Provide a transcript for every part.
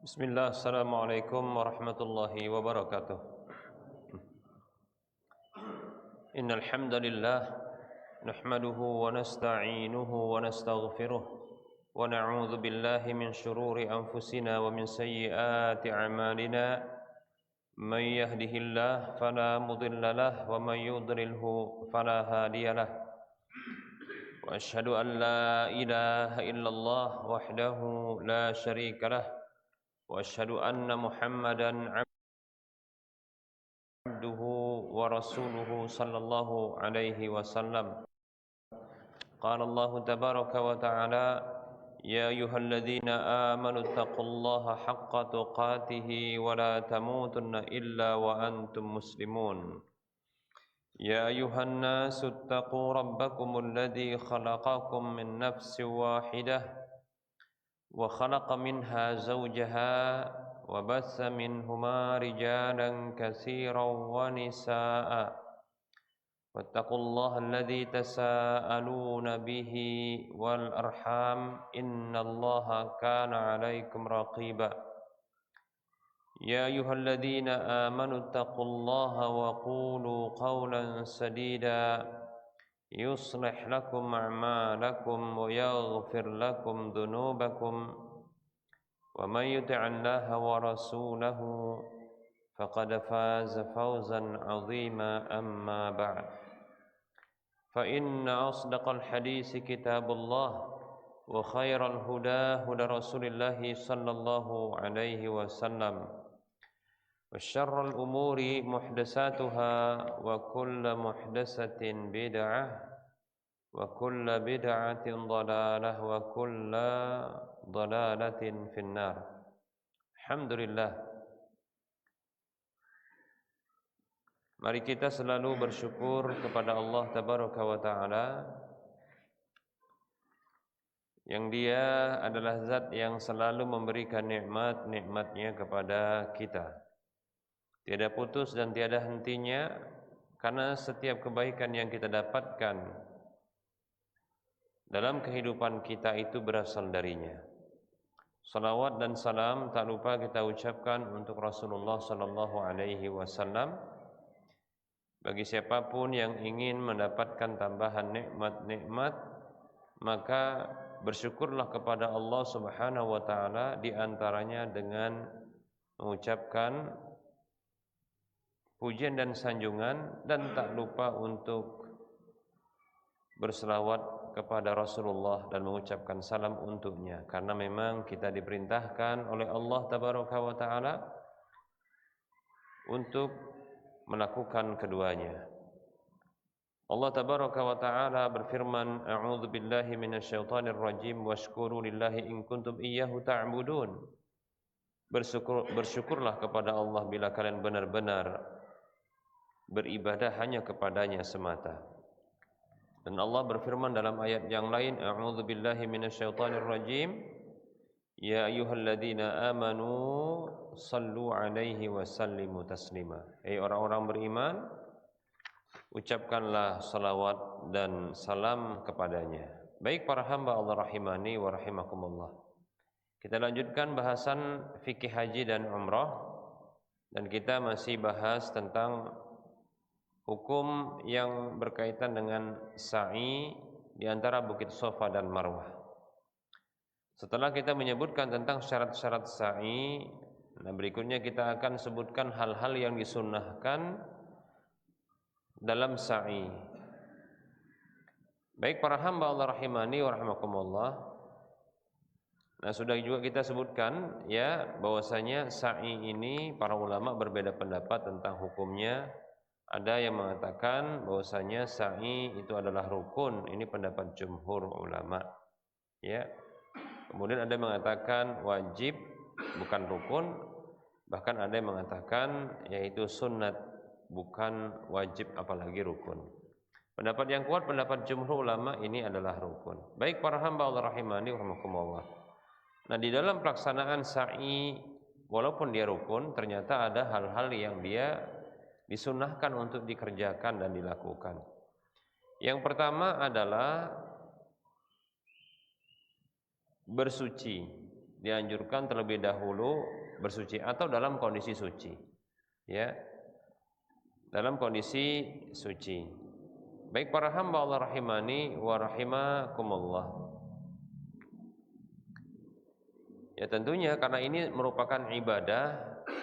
Bismillah, Assalamualaikum warahmatullahi wabarakatuh. Innal hamdalillah nahmaduhu wa nasta'inuhu wa nastaghfiruh wa na'udzu billahi min shururi anfusina wa min sayyiati a'malina. May yahdihillahu fala mudilla lahu wa may yudlilhu fala hadiya lahu. Wa asyhadu an la ilaha illallah wahdahu la syarika lahu wa asyhadu anna Muhammadan abduhu wa rasuluhu sallallahu alaihi wasallam. Qala Allah tabaraka wa ta'ala, ya ayyuhalladzina amanu taqullaha haqqa tuqatih wa la tamutunna illa wa antum muslimun. Ya ayyuhan nasu taqu rabbakumul ladzi khalaqakum min nafsin wahidah wa khalaqa minha zawjaha wa bassa minhuma rijalan katsiran wa nisaa'a wattaqullaha alladzi tasaaluna bihi wal arham innallaha kana 'alaikum raqiba. Ya ayyuhalladzina amanu taqullaha wa qulu qawlan sadida yuslih lakum a'malakum wa yaghfir lakum dhunubakum wa may yuti'illaha wa rasulahu faqad faza fawzan 'azima amma ba'd. Fa inna asdaqal hadisi kitabullah wa khairal huda huda Rasulillah sallallahu alaihi wasallam wa syarrul umuri muhdatsatuha wa kullu muhdatsatin bid'ah wa kullu bid'atin dhalalah wa kullu dhalalatin finnar. Alhamdulillah, mari kita selalu bersyukur kepada Allah tabaraka wa ta'ala yang Dia adalah zat yang selalu memberikan nikmat-nikmatnya kepada kita. Tiada putus dan tiada hentinya, karena setiap kebaikan yang kita dapatkan dalam kehidupan kita itu berasal darinya. Salawat dan salam tak lupa kita ucapkan untuk Rasulullah sallallahu alaihi wasallam. Bagi siapapun yang ingin mendapatkan tambahan nikmat-nikmat, maka bersyukurlah kepada Allah Subhanahu wa taala, di antaranya dengan mengucapkan pujian dan sanjungan, dan tak lupa untuk berselawat kepada Rasulullah dan mengucapkan salam untuknya, karena memang kita diperintahkan oleh Allah tabaraka wa taala untuk melakukan keduanya. Allah tabaraka wa taala berfirman, a'udzu billahi minasyaitonir rajim washkuru lillahi in kuntum iyyahu ta'budun. Bersyukurlah kepada Allah bila kalian benar-benar beribadah hanya kepadanya semata. Dan Allah berfirman dalam ayat yang lain, a'udzu billahi minasyaitonir rajim, ya ayyuhalladzina amanu sallu alaihi wa sallimu taslima. Hai orang-orang beriman, ucapkanlah salawat dan salam kepadanya. Baik para hamba Allah rahimani wa rahimakumullah, kita lanjutkan bahasan fikih haji dan umrah, dan kita masih bahas tentang hukum yang berkaitan dengan sa'i di antara Bukit Shafa dan Marwah. Setelah kita menyebutkan tentang syarat-syarat sa'i, nah berikutnya kita akan sebutkan hal-hal yang disunnahkan dalam sa'i. Baik para hamba Allah rahimani wa rahimakumullah, nah sudah juga kita sebutkan ya bahwasanya sa'i ini para ulama berbeda pendapat tentang hukumnya. Ada yang mengatakan bahwasanya sa'i itu adalah rukun, ini pendapat jumhur ulama. Ya. Kemudian ada yang mengatakan wajib, bukan rukun. Bahkan ada yang mengatakan yaitu sunnat, bukan wajib apalagi rukun. Pendapat yang kuat, pendapat jumhur ulama, ini adalah rukun. Baik para hamba Allah rahimani wa rahimakumullah. Nah, di dalam pelaksanaan sa'i, walaupun dia rukun, ternyata ada hal-hal yang dia disunnahkan untuk dikerjakan dan dilakukan. Yang pertama adalah bersuci. dianjurkan terlebih dahulu bersuci atau dalam kondisi suci. Ya, dalam kondisi suci. Baik para hamba Allah rahimani wa rahimakumullah. Ya tentunya karena ini merupakan ibadah,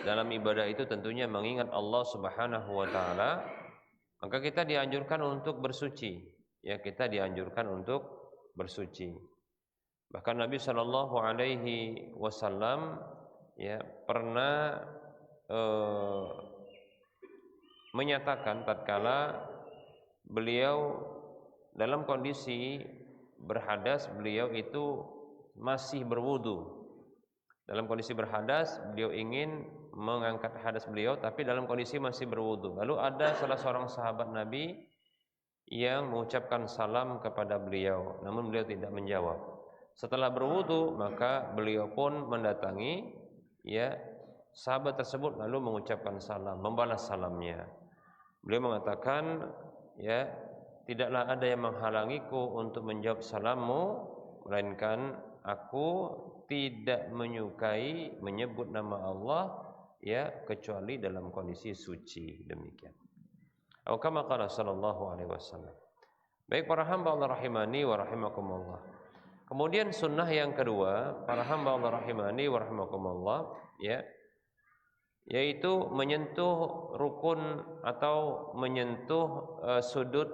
dalam ibadah itu tentunya mengingat Allah Subhanahu wa taala, maka kita dianjurkan untuk bersuci. Ya, kita dianjurkan untuk bersuci. Bahkan Nabi Shallallahu alaihi wasallam ya pernah menyatakan tatkala beliau dalam kondisi berhadas, beliau itu masih berwudu. Dalam kondisi berhadas, beliau ingin mengangkat hadas beliau, tapi dalam kondisi masih berwudu. Lalu ada salah seorang sahabat Nabi yang mengucapkan salam kepada beliau, namun beliau tidak menjawab. Setelah berwudu, maka beliau pun mendatangi ya sahabat tersebut lalu mengucapkan salam, membalas salamnya. Beliau mengatakan, ya, tidaklah ada yang menghalangiku untuk menjawab salammu, melainkan aku tidak menyukai menyebut nama Allah ya kecuali dalam kondisi suci. Demikian. Atau kama qala sallallahu alaihi wasallam. Baik para hamba Allah rahimani wa rahimakumullah. Kemudian sunnah yang kedua, para hamba Allah rahimani wa rahimakumullah, ya, yaitu menyentuh rukun atau menyentuh sudut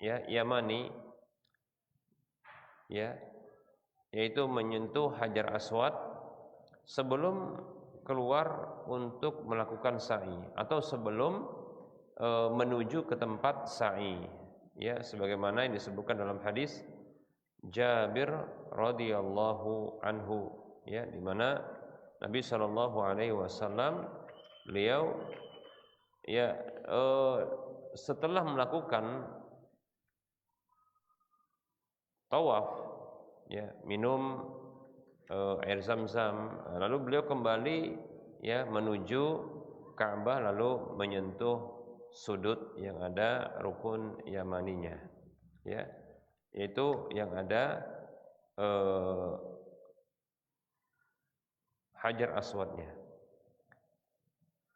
ya yamani, ya, yaitu menyentuh Hajar Aswad sebelum keluar untuk melakukan sa'i atau sebelum menuju ke tempat sa'i, ya, sebagaimana yang disebutkan dalam hadis Jabir radhiyallahu anhu, ya, di mana Nabi sallallahu alaihi wasallam beliau ya setelah melakukan tawaf, ya, minum air Zam-Zam, lalu beliau kembali ya menuju Ka'bah lalu menyentuh sudut yang ada rukun yamaninya, ya, yaitu yang ada Hajar Aswadnya.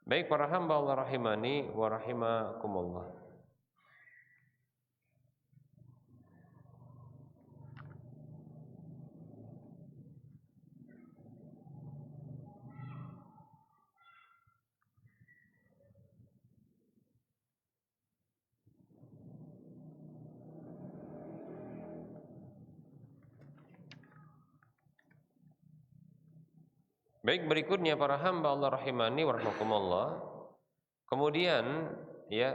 Baik para hamba Allah rahimani wa rahimakumullah. Baik, berikutnya para hamba Allah rahimani wa rahimakumullah. Kemudian ya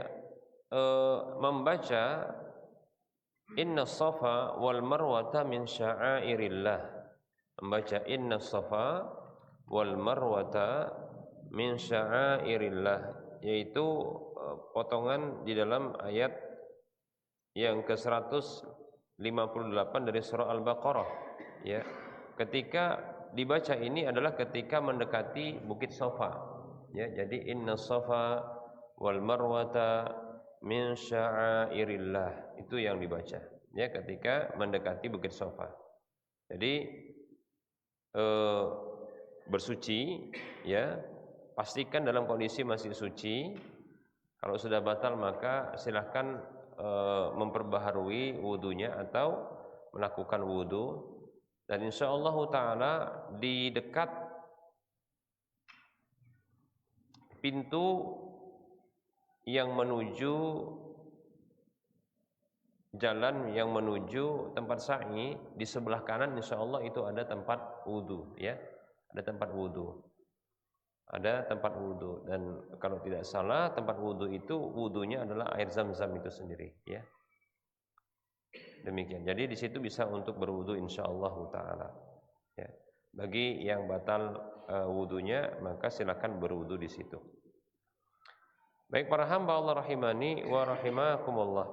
membaca Inna Safa wal Marwata min sya'airillah. Membaca Inna Safa wal Marwata min sya'airillah, yaitu potongan di dalam ayat yang ke-158 dari surah Al-Baqarah, ya. Ketika dibaca ini adalah ketika mendekati Bukit Safa, ya. Jadi Inna Safa wal Marwata min sya'airillah, itu yang dibaca, ya, ketika mendekati Bukit Safa. Jadi bersuci, ya, pastikan dalam kondisi masih suci. Kalau sudah batal maka silahkan memperbaharui wudunya atau melakukan wudu, dan insyaallah taala di dekat pintu yang menuju jalan yang menuju tempat sa'i, di sebelah kanan insyaallah itu ada tempat wudu, ya, ada tempat wudu. Ada tempat wudu, dan kalau tidak salah tempat wudu itu wudunya adalah air Zam-Zam itu sendiri, ya. Demikian. Jadi di situ bisa untuk berwudu insyaallah taala. Ya. Bagi yang batal wudunya maka silakan berwudu di situ. Baik para hamba Allah rahimani wa rahimakumullah.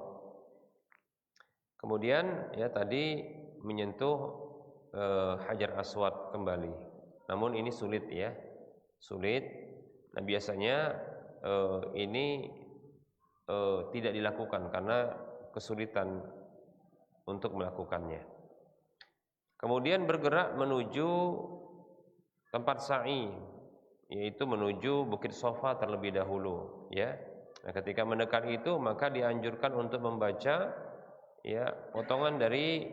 Kemudian ya tadi menyentuh Hajar Aswad kembali. Namun ini sulit, ya. Sulit. Nah biasanya ini tidak dilakukan karena kesulitan untuk melakukannya. Kemudian bergerak menuju tempat sa'i, yaitu menuju Bukit Sofa terlebih dahulu, ya. Nah, ketika mendekat itu maka dianjurkan untuk membaca ya potongan dari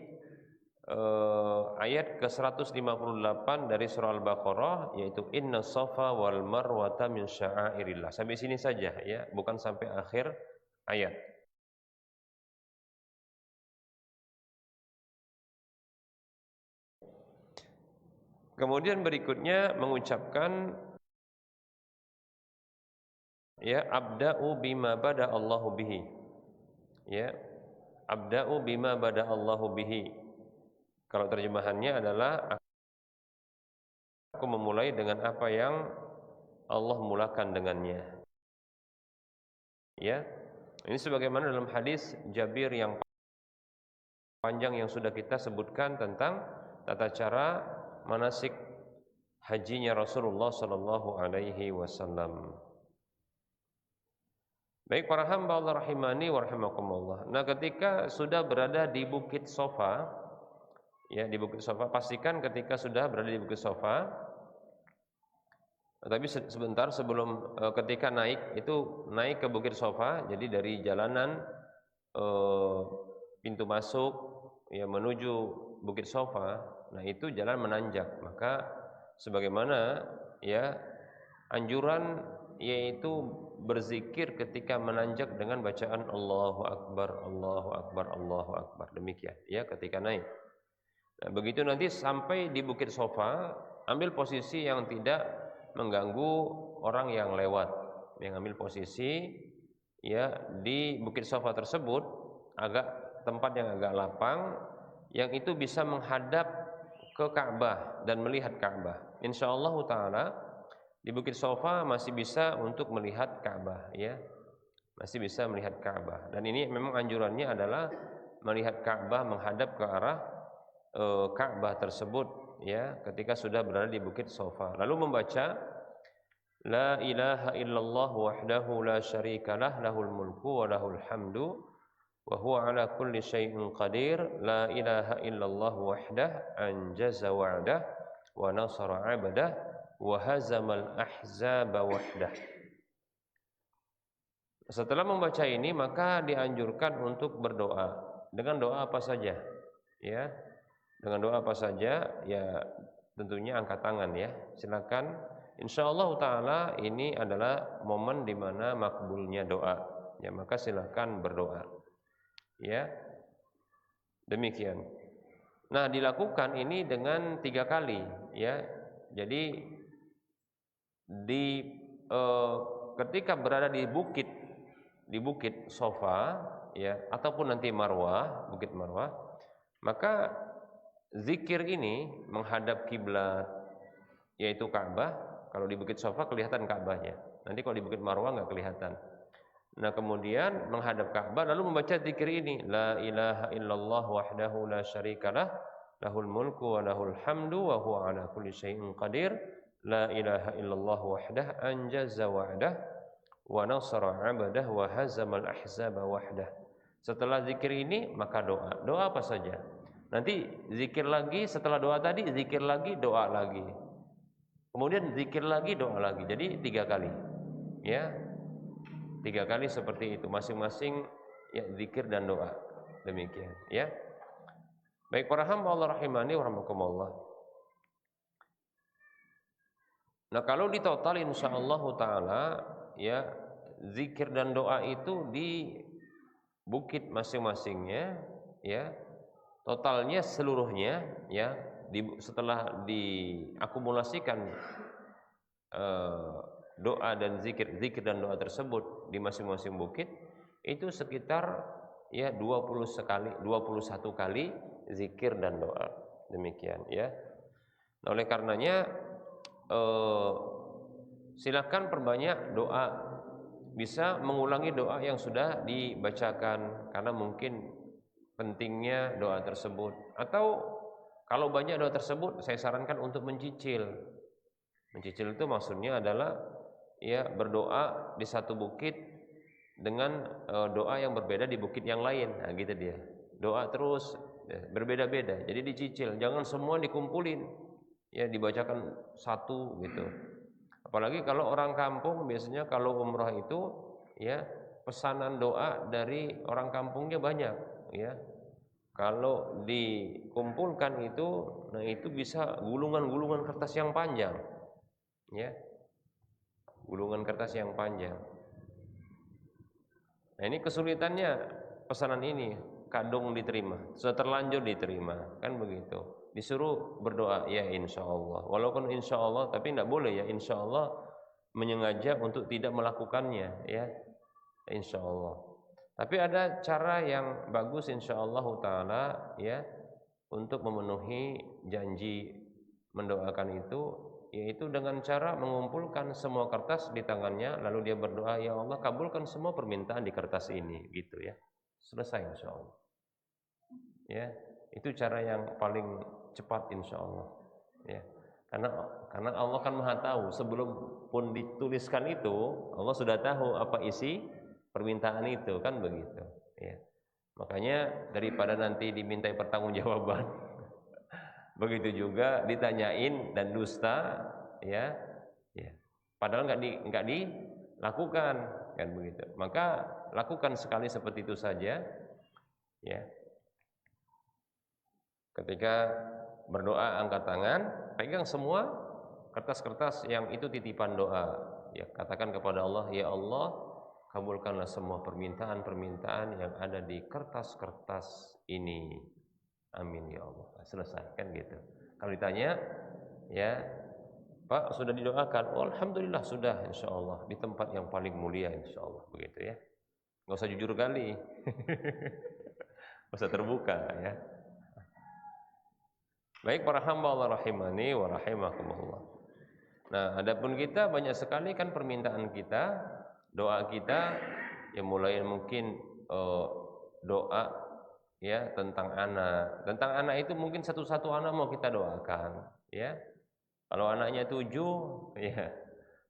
ayat ke-158 dari surah Al-Baqarah, yaitu Inna Safa wal Marwata min sya'airillah. Sampai sini saja ya, bukan sampai akhir ayat. Kemudian berikutnya mengucapkan ya abda'u bima bada Allahu bihi. Ya, abda'u bima bada Allahu bihi. Kalau terjemahannya adalah aku memulai dengan apa yang Allah mulakan dengannya. Ya. Ini sebagaimana dalam hadis Jabir yang panjang yang sudah kita sebutkan tentang tata cara manasik hajinya Rasulullah sallallahu alaihi wasallam. Baik para hamba Allah rahimani wa rahimakumullah. Nah, ketika sudah berada di Bukit Sofa, ya di Bukit Sofa, pastikan ketika sudah berada di Bukit Sofa, tapi sebentar sebelum ketika naik itu naik ke Bukit Sofa, jadi dari jalanan pintu masuk ya menuju Bukit Sofa, nah itu jalan menanjak, maka sebagaimana ya anjuran yaitu berzikir ketika menanjak dengan bacaan Allahu Akbar, Allahu Akbar, Allahu Akbar, demikian ya ketika naik. Nah, begitu nanti sampai di Bukit Sofa, ambil posisi yang tidak mengganggu orang yang lewat, yang ambil posisi ya di Bukit Sofa tersebut agak tempat yang agak lapang, yang itu bisa menghadap ke Ka'bah dan melihat Ka'bah. Insyaallah taala di Bukit Sofa masih bisa untuk melihat Ka'bah ya. Masih bisa melihat Ka'bah. Dan ini memang anjurannya adalah melihat Ka'bah menghadap ke arah Ka'bah tersebut ya ketika sudah berada di Bukit Sofa. Lalu membaca La ilaha illallah wahdahu la syarikalah lahul mulku wa lahul hamdu wa huwa ala kulli syai'in qadir. La ilaha illallah wahdah anjaza wa'dah wa nasara 'abdah wa hazamal ahzaba wahdah. Setelah membaca ini maka dianjurkan untuk berdoa dengan doa apa saja ya, dengan doa apa saja ya, tentunya angkat tangan ya, silakan. Insyaallah taala ini adalah momen di mana makbulnya doa ya, maka silakan berdoa ya, demikian. Nah, dilakukan ini dengan 3 kali ya. Jadi di ketika berada di Bukit Sofa ya, ataupun nanti Marwah, Bukit Marwah, maka zikir ini menghadap kiblat yaitu Ka'bah. Kalau di Bukit Sofa kelihatan Ka'bahnya, nanti kalau di Bukit Marwah nggak kelihatan. Nah, kemudian menghadap Ka'bah lalu membaca zikir ini, La ilaha illallah wahdahu la syarikalah lahul mulku wa lahul hamdu wa huwa ala kulli syai'in qadir. La ilaha illallah wahdah anjaza wa'dah wa nasara 'abdah wa hazamal ahzaba wahdah. Setelah zikir ini maka doa. Doa apa saja? Nanti zikir lagi, setelah doa tadi zikir lagi, doa lagi. Kemudian zikir lagi, doa lagi. Jadi 3 kali. Ya. 3 kali seperti itu, masing-masing ya zikir dan doa. Demikian, ya. Baik para hamba Allah rahimani wa rahimakumullah. Nah, kalau di total insyaallah taala ya zikir dan doa itu di bukit masing-masingnya ya, totalnya seluruhnya ya setelah diakumulasikan doa dan zikir dan doa tersebut di masing-masing bukit itu sekitar ya 21 kali zikir dan doa, demikian ya. Nah, oleh karenanya silakan perbanyak doa, bisa mengulangi doa yang sudah dibacakan karena mungkin pentingnya doa tersebut, atau kalau banyak doa tersebut saya sarankan untuk mencicil. Mencicil itu maksudnya adalah ya berdoa di satu bukit dengan doa yang berbeda di bukit yang lain. Nah, gitu dia. Doa terus ya, berbeda-beda. Jadi dicicil, jangan semua dikumpulin. ya dibacakan satu gitu. Apalagi kalau orang kampung biasanya kalau umrah itu ya pesanan doa dari orang kampungnya banyak ya. Kalau dikumpulkan itu, nah itu bisa gulungan-gulungan kertas yang panjang, ya, gulungan kertas yang panjang. Nah ini kesulitannya pesanan ini, kadung diterima, sudah terlanjur diterima, kan begitu. Disuruh berdoa, ya insya Allah. Walaupun insya Allah, tapi tidak boleh ya insya Allah menyengaja untuk tidak melakukannya, ya insya Allah. Tapi ada cara yang bagus insyaallah taala ya untuk memenuhi janji mendoakan itu, yaitu dengan cara mengumpulkan semua kertas di tangannya lalu dia berdoa, ya Allah kabulkan semua permintaan di kertas ini gitu ya. Selesai insyaallah. Ya, itu cara yang paling cepat insyaallah. Ya. Karena Allah kan Maha tahu, sebelum pun dituliskan itu Allah sudah tahu apa isi permintaan itu, kan begitu ya. Makanya daripada nanti dimintai pertanggungjawaban begitu juga ditanyain dan dusta ya padahal nggak dilakukan, kan begitu. Maka lakukan sekali seperti itu saja ya. Ketika berdoa angkat tangan, pegang semua kertas-kertas yang itu titipan doa ya, katakan kepada Allah, ya Allah kabulkanlah semua permintaan-permintaan yang ada di kertas-kertas ini. Amin ya Allah. Selesai, kan gitu. Kalau ditanya, ya Pak sudah didoakan? Oh, alhamdulillah sudah, insya Allah di tempat yang paling mulia, insya Allah begitu ya. Nggak usah jujur kali, nggak usah terbuka ya. Baik para hamba Allah rahimani wa rahimakumullah. Nah, adapun kita banyak sekali kan permintaan kita, doa kita yang mulai mungkin doa ya tentang anak itu mungkin satu-satu anak mau kita doakan ya. Kalau anaknya 7 ya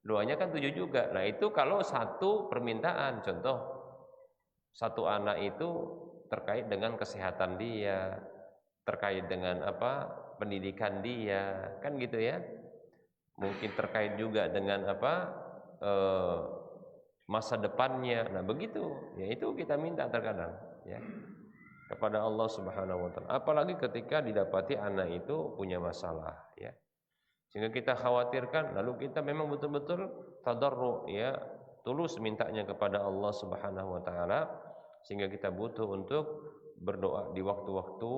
doanya kan 7 juga. Nah itu kalau satu permintaan, contoh satu anak itu terkait dengan kesehatan dia, terkait dengan apa pendidikan dia, kan gitu ya. Mungkin terkait juga dengan apa masa depannya. Nah begitu ya, itu kita minta terkadang ya kepada Allah Subhanahu wa taala. Apalagi ketika didapati anak itu punya masalah ya, sehingga kita khawatirkan, lalu kita memang betul-betul tadarru ya, tulus mintanya kepada Allah Subhanahu wa taala, sehingga kita butuh untuk berdoa di waktu-waktu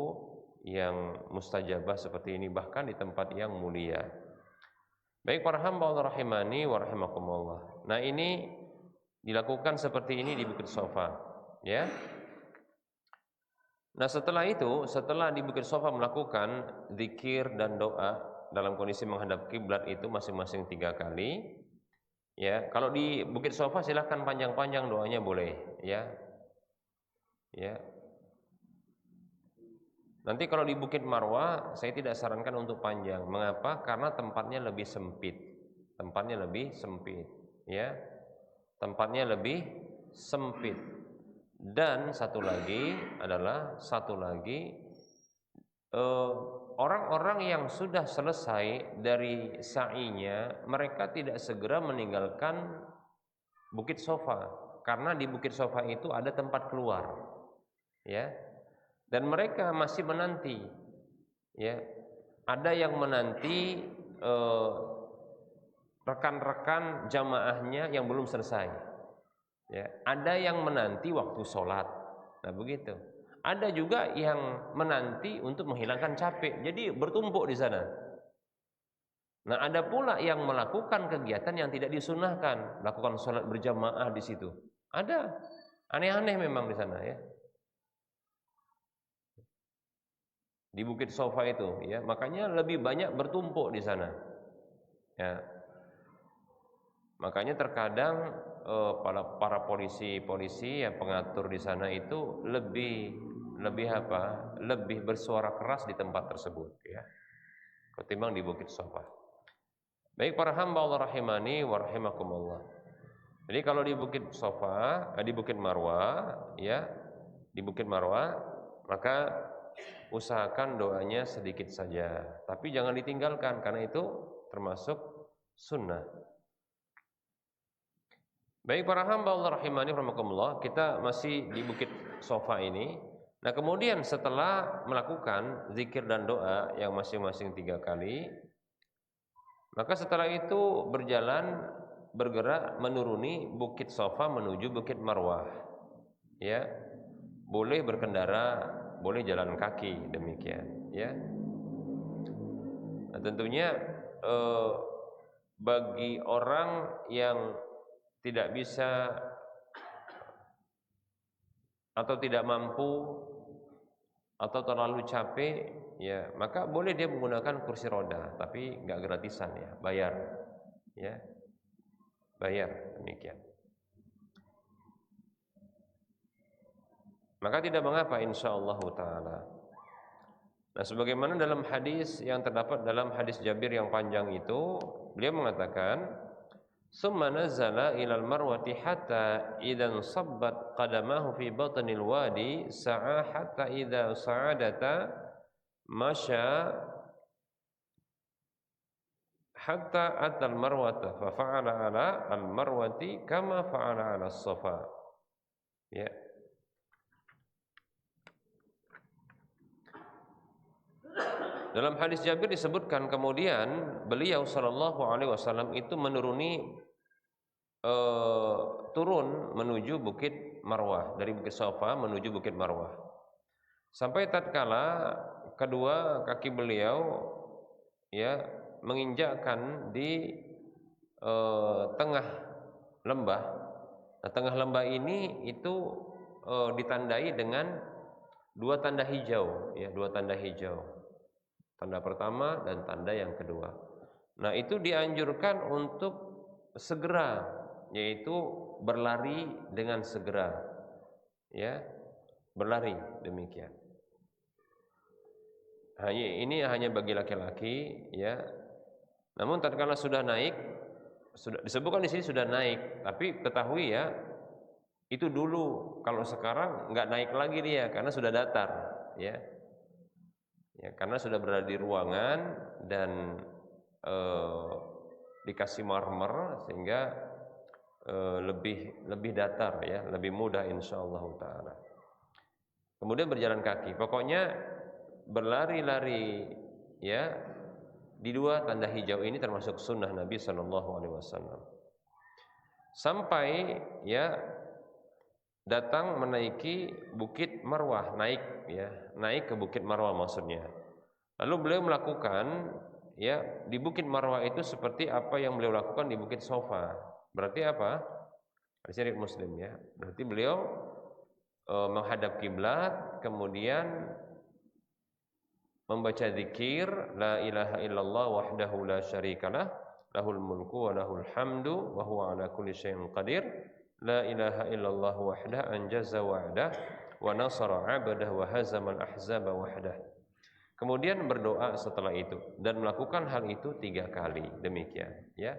yang mustajabah seperti ini, bahkan di tempat yang mulia. Baik para hamba Allah rahimani wa rahimakumullah. Nah ini dilakukan seperti ini di Bukit Sofa ya. Nah setelah itu, setelah di Bukit Sofa melakukan zikir dan doa dalam kondisi menghadap kiblat itu masing-masing 3 kali ya. Kalau di Bukit Sofa silahkan panjang-panjang doanya boleh ya. Ya. Nanti kalau di Bukit Marwah saya tidak sarankan untuk panjang. Mengapa? Karena tempatnya lebih sempit. Tempatnya lebih sempit ya. Tempatnya lebih sempit. Dan satu lagi orang-orang yang sudah selesai dari sa'inya, mereka tidak segera meninggalkan Bukit Sofa, karena di Bukit Sofa itu ada tempat keluar ya. Dan mereka masih menanti ya. Ada yang menanti rekan-rekan jamaahnya yang belum selesai ya. Ada yang menanti waktu sholat. Nah begitu. Ada juga yang menanti untuk menghilangkan capek, jadi bertumpuk di sana. Nah ada pula yang melakukan kegiatan yang tidak disunahkan, melakukan sholat berjamaah di situ. Ada aneh-aneh memang di sana ya. Di Bukit Sofa itu ya, makanya lebih banyak bertumpuk di sana ya. Makanya terkadang para polisi yang pengatur di sana itu lebih bersuara keras di tempat tersebut ya, ketimbang di Bukit Sofa. Baik para hamba Allah rahimani wa rahimakumullah. Jadi kalau di Bukit Sofa, di Bukit Marwah ya, di Bukit Marwah, maka usahakan doanya sedikit saja, tapi jangan ditinggalkan karena itu termasuk sunnah. Baik para hamba Allah rahimani rahimakumullah, kita masih di Bukit Sofa ini. Nah, kemudian setelah melakukan zikir dan doa yang masing-masing 3 kali, maka setelah itu bergerak menuruni Bukit Sofa menuju Bukit Marwah. Ya, boleh berkendara, boleh jalan kaki, demikian. Ya, nah, tentunya bagi orang yang tidak bisa atau tidak mampu atau terlalu capek, ya maka boleh dia menggunakan kursi roda, tapi nggak gratisan ya, bayar, ya bayar, demikian. Maka tidak mengapa insyaallah taala. Nah, sebagaimana dalam hadis yang terdapat dalam hadis Jabir yang panjang itu, beliau mengatakan, "Summa nazala ilal marwati hatta idan sabbat qadamahu fi batnil wadi sa'a hatta idza sa'adata masya hatta atal marwata fa fa'ala ala al marwati kama fa'ala ala as-safa." Ya. Dalam hadis Jabir disebutkan kemudian beliau sallallahu alaihi wasallam itu menuruni turun menuju Bukit Marwah, dari Bukit Safa menuju Bukit Marwah. Sampai tatkala kedua kaki beliau ya menginjakkan di tengah lembah. Nah, tengah lembah ini itu ditandai dengan 2 tanda hijau, ya, 2 tanda hijau. Tanda pertama dan tanda yang kedua. Nah, itu dianjurkan untuk segera, yaitu berlari dengan segera. Ya, berlari demikian. Ini hanya bagi laki-laki, ya. Namun tatkala sudah naik, sudah disebutkan di sini sudah naik, tapi ketahui ya, itu dulu. Kalau sekarang nggak naik lagi dia karena sudah datar, ya. Ya, karena sudah berada di ruangan dan dikasih marmer sehingga lebih datar, ya, lebih mudah insyaallah taala. Kemudian berjalan kaki. Pokoknya berlari-lari, ya, di 2 tanda hijau ini termasuk sunnah Nabi sallallahu alaihi wasallam. Sampai ya datang menaiki Bukit Marwah, naik ke Bukit Marwah maksudnya. Lalu beliau melakukan, ya, di Bukit Marwah itu seperti apa yang beliau lakukan di Bukit Sofa. Berarti apa? Hadis riwayat Muslim, ya. Berarti beliau menghadap kiblat, kemudian membaca zikir la ilaha illallah wahdahu la syarikalah lahul mulku wa lahul hamdu wa huwa ala kulli syai'in qadir. La ilaha illallah wahdah anjaza wa'dah wa nasara 'abdah wa hazamal ahzaba wahdah. Kemudian berdoa setelah itu dan melakukan hal itu 3 kali, demikian, ya.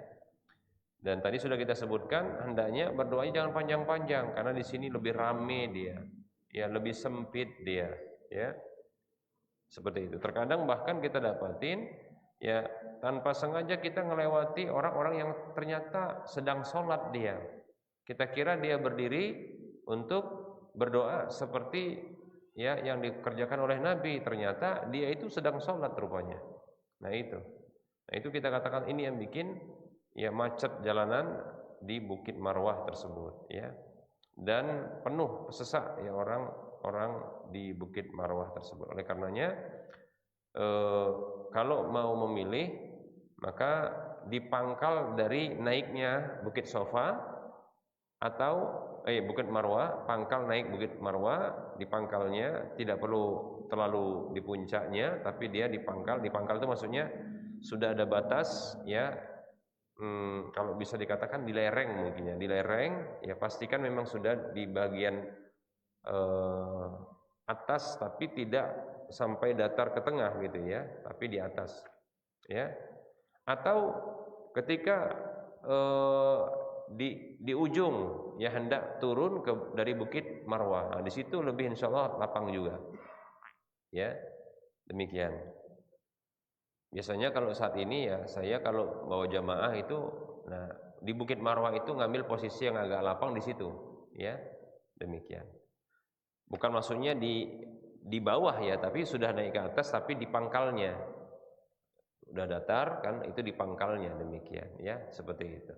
Dan tadi sudah kita sebutkan hendaknya berdoanya jangan panjang-panjang karena di sini lebih rame dia, ya, lebih sempit dia, ya. Seperti itu. Terkadang bahkan kita dapatin, ya, tanpa sengaja kita melewati orang-orang yang ternyata sedang sholat dia. Kita kira dia berdiri untuk berdoa seperti, ya, yang dikerjakan oleh Nabi, ternyata dia itu sedang sholat rupanya. Nah itu kita katakan ini yang bikin, ya, macet jalanan di Bukit Marwah tersebut, ya, dan penuh sesak, ya, orang di Bukit Marwah tersebut. Oleh karenanya kalau mau memilih maka di pangkal dari naiknya Bukit Sofa atau Bukit Marwah, pangkal naik Bukit Marwah, di pangkalnya tidak perlu terlalu di puncaknya, tapi dia di pangkal itu maksudnya sudah ada batas, ya, kalau bisa dikatakan di lereng mungkin, ya, di lereng, ya, pastikan memang sudah di bagian atas tapi tidak sampai datar ke tengah gitu, ya, tapi di atas, ya. Atau ketika di ujung, ya, hendak turun dari Bukit Marwah. Nah, di situ lebih insyaallah lapang juga. Ya, demikian. Biasanya kalau saat ini ya saya kalau bawa jamaah itu, nah di Bukit Marwah itu ngambil posisi yang agak lapang di situ, ya, demikian. Bukan maksudnya di bawah ya, tapi sudah naik ke atas tapi di pangkalnya. Udah datar kan itu di pangkalnya, demikian ya, seperti itu.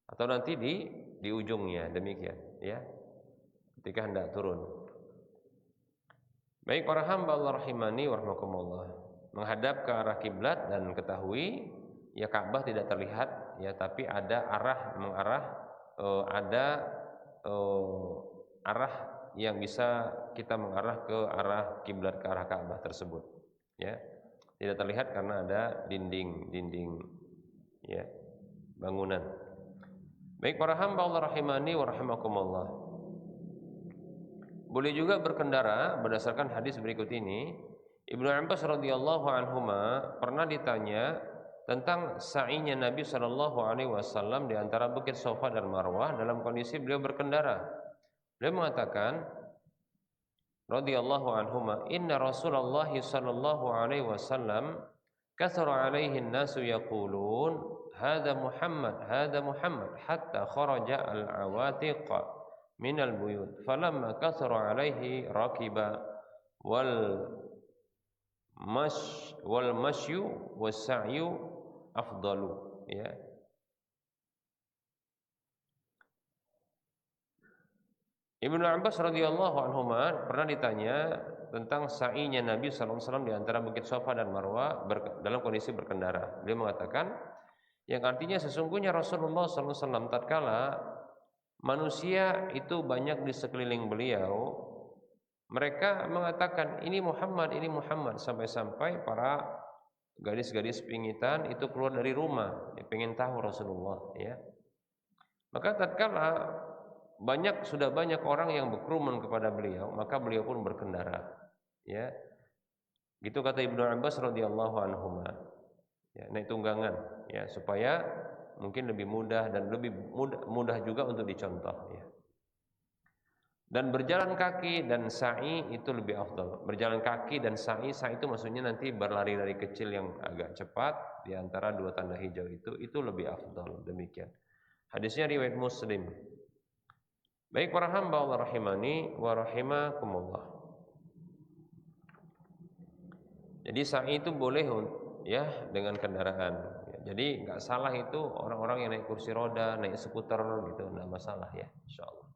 Atau nanti di ujungnya, demikian ya. Ketika hendak turun. Baik para hamba Allah rahimani wa rahmakumullah. Menghadap ke arah kiblat dan ketahui ya Ka'bah tidak terlihat ya, tapi ada mengarah, ada arah yang bisa kita mengarah ke arah kiblat, ke arah Ka'bah tersebut ya. Tidak terlihat karena ada dinding ya, bangunan. Baik para hamba Allah rahimani wa rahimakumullah. Boleh juga berkendara berdasarkan hadis berikut ini. Ibnu Abbas radhiyallahu anhuma pernah ditanya tentang sa'inya Nabi sallallahu alaihi wasallam di antara Bukit Safa dan Marwah dalam kondisi beliau berkendara. Beliau mengatakan radhiyallahu anhuma, "Inna Rasulullah sallallahu alaihi wasallam kathara alaihi an-nasu yaqulun hadza Muhammad hatta kharaja al-awatiq minal buyut falamma kathara alaihi rakiba wal masyu was-sa'yu afdalu." Ya. Ibnu Abbas radhiyallahu anhuma pernah ditanya tentang sa'inya Nabi sallallahu alaihi wasallam di antara Bukit Safa dan Marwah dalam kondisi berkendara. Beliau mengatakan yang artinya sesungguhnya Rasulullah sallallahu alaihi wasallam tatkala manusia itu banyak di sekeliling beliau, mereka mengatakan ini Muhammad, sampai-sampai para gadis-gadis pingitan itu keluar dari rumah, ya, pengen tahu Rasulullah ya. Maka tatkala sudah banyak orang yang berkerumun kepada beliau, maka beliau pun berkendara ya. Gitu kata Ibnu Abbas radhiyallahu anhuma. Ya, naik tunggangan ya supaya mungkin lebih mudah dan lebih mudah juga untuk dicontoh ya. Dan berjalan kaki dan sa'i itu lebih afdal. Berjalan kaki dan sa'i itu maksudnya nanti berlari-lari kecil yang agak cepat di antara dua tanda hijau itu lebih afdal, demikian. Hadisnya riwayat Muslim. Baik para hamba Allah rahimani wa rahimakumullah. Jadi sa'i itu boleh ya dengan kendaraan. Ya, jadi nggak salah itu orang-orang yang naik kursi roda, naik skuter gitu, nggak masalah ya, insyaallah.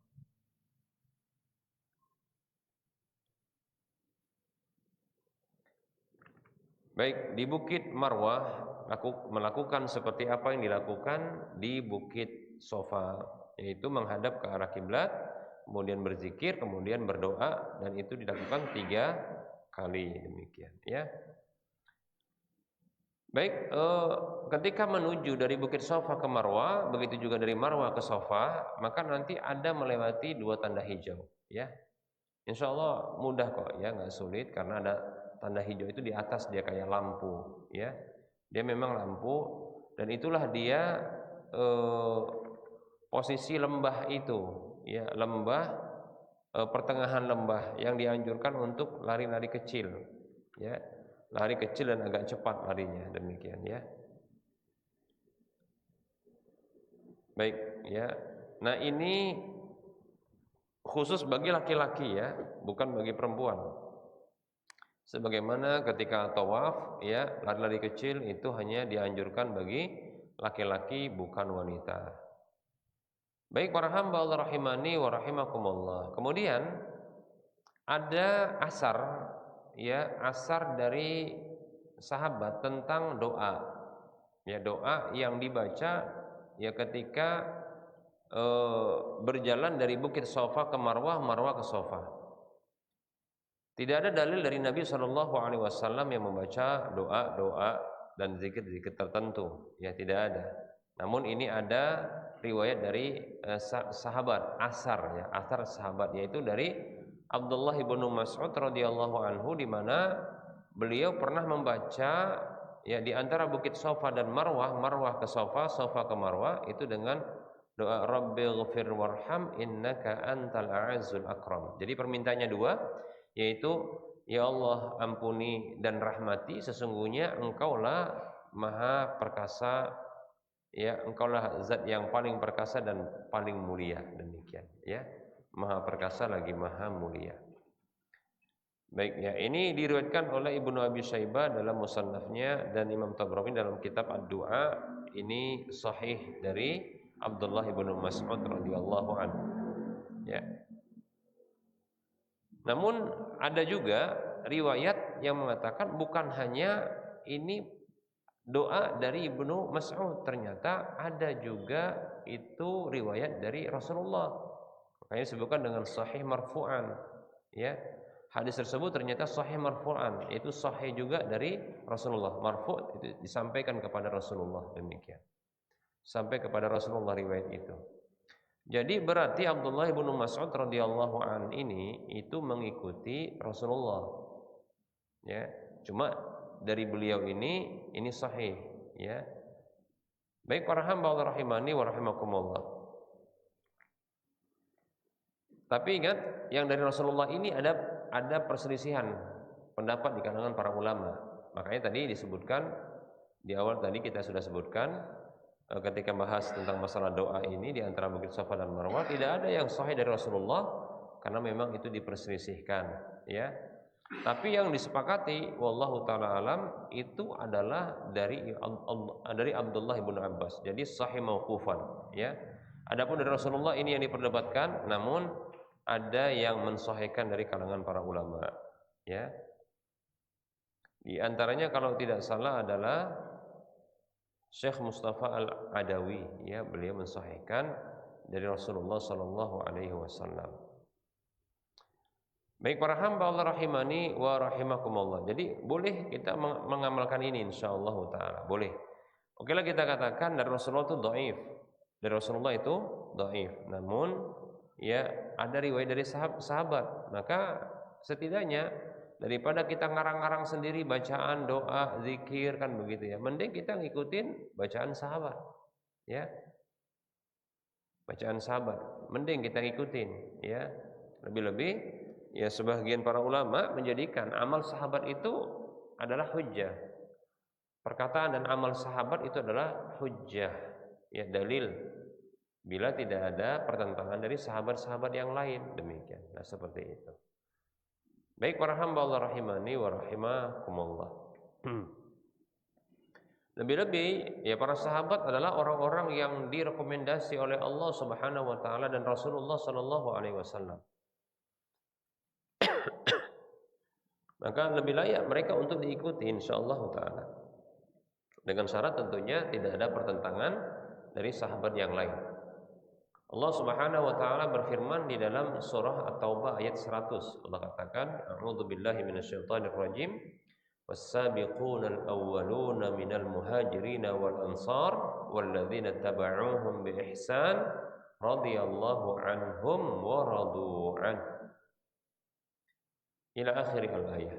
Baik, di Bukit Marwah melakukan seperti apa yang dilakukan di Bukit Safa, yaitu menghadap ke arah kiblat, kemudian berzikir, kemudian berdoa, dan itu dilakukan 3 kali, demikian ya. Baik, ketika menuju dari Bukit Safa ke Marwah, begitu juga dari Marwah ke Safa, maka nanti ada melewati 2 tanda hijau ya. Insya Allah mudah kok ya, nggak sulit karena ada tanda hijau itu di atas, dia kayak lampu ya. Dia memang lampu dan itulah dia posisi lembah itu ya, pertengahan lembah yang dianjurkan untuk lari-lari kecil ya. Lari kecil dan agak cepat larinya, demikian ya. Baik ya. Nah, ini khusus bagi laki-laki ya, bukan bagi perempuan. Sebagaimana ketika tawaf ya, lari-lari kecil itu hanya dianjurkan bagi laki-laki, bukan wanita. Baik para hamba Allah rahimani wa rahimakumullah. Kemudian ada asar dari sahabat tentang doa. Ya, doa yang dibaca ya ketika berjalan dari Bukit Safa ke Marwah, Marwah ke Safa. Tidak ada dalil dari Nabi Shallallahu Alaihi Wasallam yang membaca doa dan zikir tertentu, ya tidak ada. Namun ini ada riwayat dari sahabat asar sahabat, yaitu dari Abdullah ibnu Mas'ud radhiyallahu anhu, di mana beliau pernah membaca ya di antara Bukit Safa dan Marwah, Marwah ke Safa, Safa ke Marwah itu dengan doa Rabbighfir warham innaka antal a'azzul akram. Jadi permintaannya 2, yaitu Ya Allah, ampuni dan rahmati, sesungguhnya Engkaulah Maha Perkasa, ya, Engkaulah zat yang paling perkasa dan paling mulia, demikian, ya. Maha perkasa lagi maha mulia. Baik, ya, ini diriwayatkan oleh Ibnu Abi Syaibah dalam musannafnya dan Imam Tabrani dalam kitab Ad-Du'a. Ini sahih dari Abdullah ibnu Mas'ud radhiyallahu anhu, ya. Namun ada juga riwayat yang mengatakan bukan hanya ini doa dari Ibnu Mas'ud, ternyata ada juga itu riwayat dari Rasulullah. Makanya disebutkan dengan sahih marfu'an, ya. Hadis tersebut ternyata sahih marfu'an, itu sahih juga dari Rasulullah. Marfu' itu disampaikan kepada Rasulullah, demikian. Sampai kepada Rasulullah riwayat itu. Jadi berarti Abdullah bin Mas'ud radhiyallahu an ini itu mengikuti Rasulullah. Ya, cuma dari beliau ini sahih, ya. Baik para hamba Allah rahimani wa rahimakumullah. Tapi ingat, yang dari Rasulullah ini ada perselisihan pendapat di kalangan para ulama. Makanya tadi disebutkan di awal tadi kita sudah sebutkan ketika bahas tentang masalah doa ini di antara Bukit Safa dan Marwah tidak ada yang sahih dari Rasulullah karena memang itu diperselisihkan, ya. Tapi yang disepakati wallahu taala alam itu adalah dari Abdullah bin Abbas. Jadi sahih mauqufan, ya. Adapun dari Rasulullah ini yang diperdebatkan, namun ada yang mensahihkan dari kalangan para ulama, ya. Di antaranya kalau tidak salah adalah Syekh Mustafa Al-Adawi, ya, beliau mensahihkan dari Rasulullah sallallahu alaihi wasallam. Baik para hamba Allah rahimani wa rahimakumullah. Jadi boleh kita mengamalkan ini insyaallah taala, boleh. Okelah kita katakan dari Rasulullah itu dhaif. Dari Rasulullah itu dhaif. Namun ya ada riwayat dari sahabat. Maka setidaknya daripada kita ngarang-ngarang sendiri bacaan, doa, zikir kan begitu ya. Mending kita ngikutin bacaan sahabat. Ya. Bacaan sahabat, mending kita ngikutin, ya. Lebih-lebih ya sebagian para ulama menjadikan amal sahabat itu adalah hujjah. Perkataan dan amal sahabat itu adalah hujjah, ya, dalil bila tidak ada pertentangan dari sahabat-sahabat yang lain, demikian. Nah, seperti itu. Baik para hamba Allah rahimani wa rahimakumullah. Lebih-lebih ya para sahabat adalah orang-orang yang direkomendasi oleh Allah Subhanahu wa taala dan Rasulullah sallallahu alaihi wasallam. Maka lebih layak mereka untuk diikuti insyaallah taala. Dengan syarat tentunya tidak ada pertentangan dari sahabat yang lain. Allah Subhanahu wa taala berfirman di dalam surah At-Taubah ayat 100. Allah katakan, "A'udzubillahi minasyaitonir rajim. Was-sabiqunal awwaluna minal muhajirin wal ansar walladzina tabauhum bi ihsan radhiyallahu anhum wa radu an." Ila akhir al-ayah.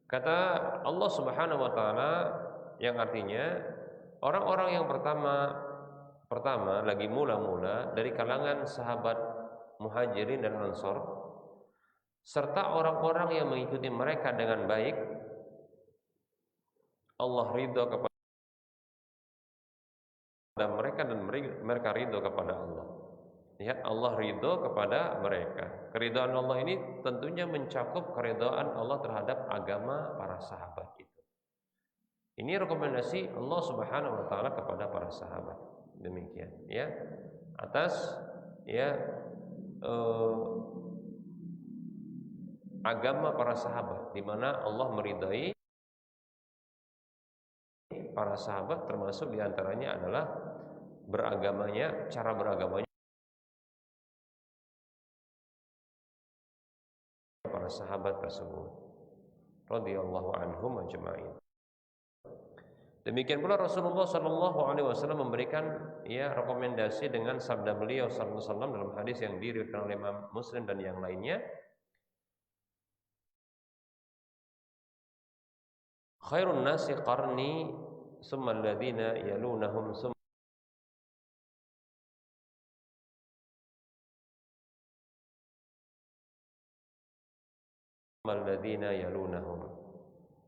Kata Allah Subhanahu wa taala yang artinya orang-orang yang pertama lagi mula-mula dari kalangan sahabat Muhajirin dan Ansor serta orang-orang yang mengikuti mereka dengan baik, Allah ridho kepada mereka dan mereka ridho kepada Allah. Ya, Allah ridho kepada mereka. Keridhaan Allah ini tentunya mencakup keridhaan Allah terhadap agama para sahabat itu. Ini rekomendasi Allah Subhanahu wa taala kepada para sahabat. Demikian, ya. Atas ya agama para sahabat di mana Allah meridai para sahabat, termasuk diantaranya adalah cara beragamanya para sahabat tersebut radhiyallahu anhum ajma'in. Demikian pula Rasulullah sallallahu alaihi wasallam memberikan ya rekomendasi dengan sabda beliau sallallahu alaihi wasallam dalam hadis yang diriwayatkan oleh Imam Muslim dan yang lainnya, khairun nasi qarni summa alladziina yalunahum summa alladzina yalunahum.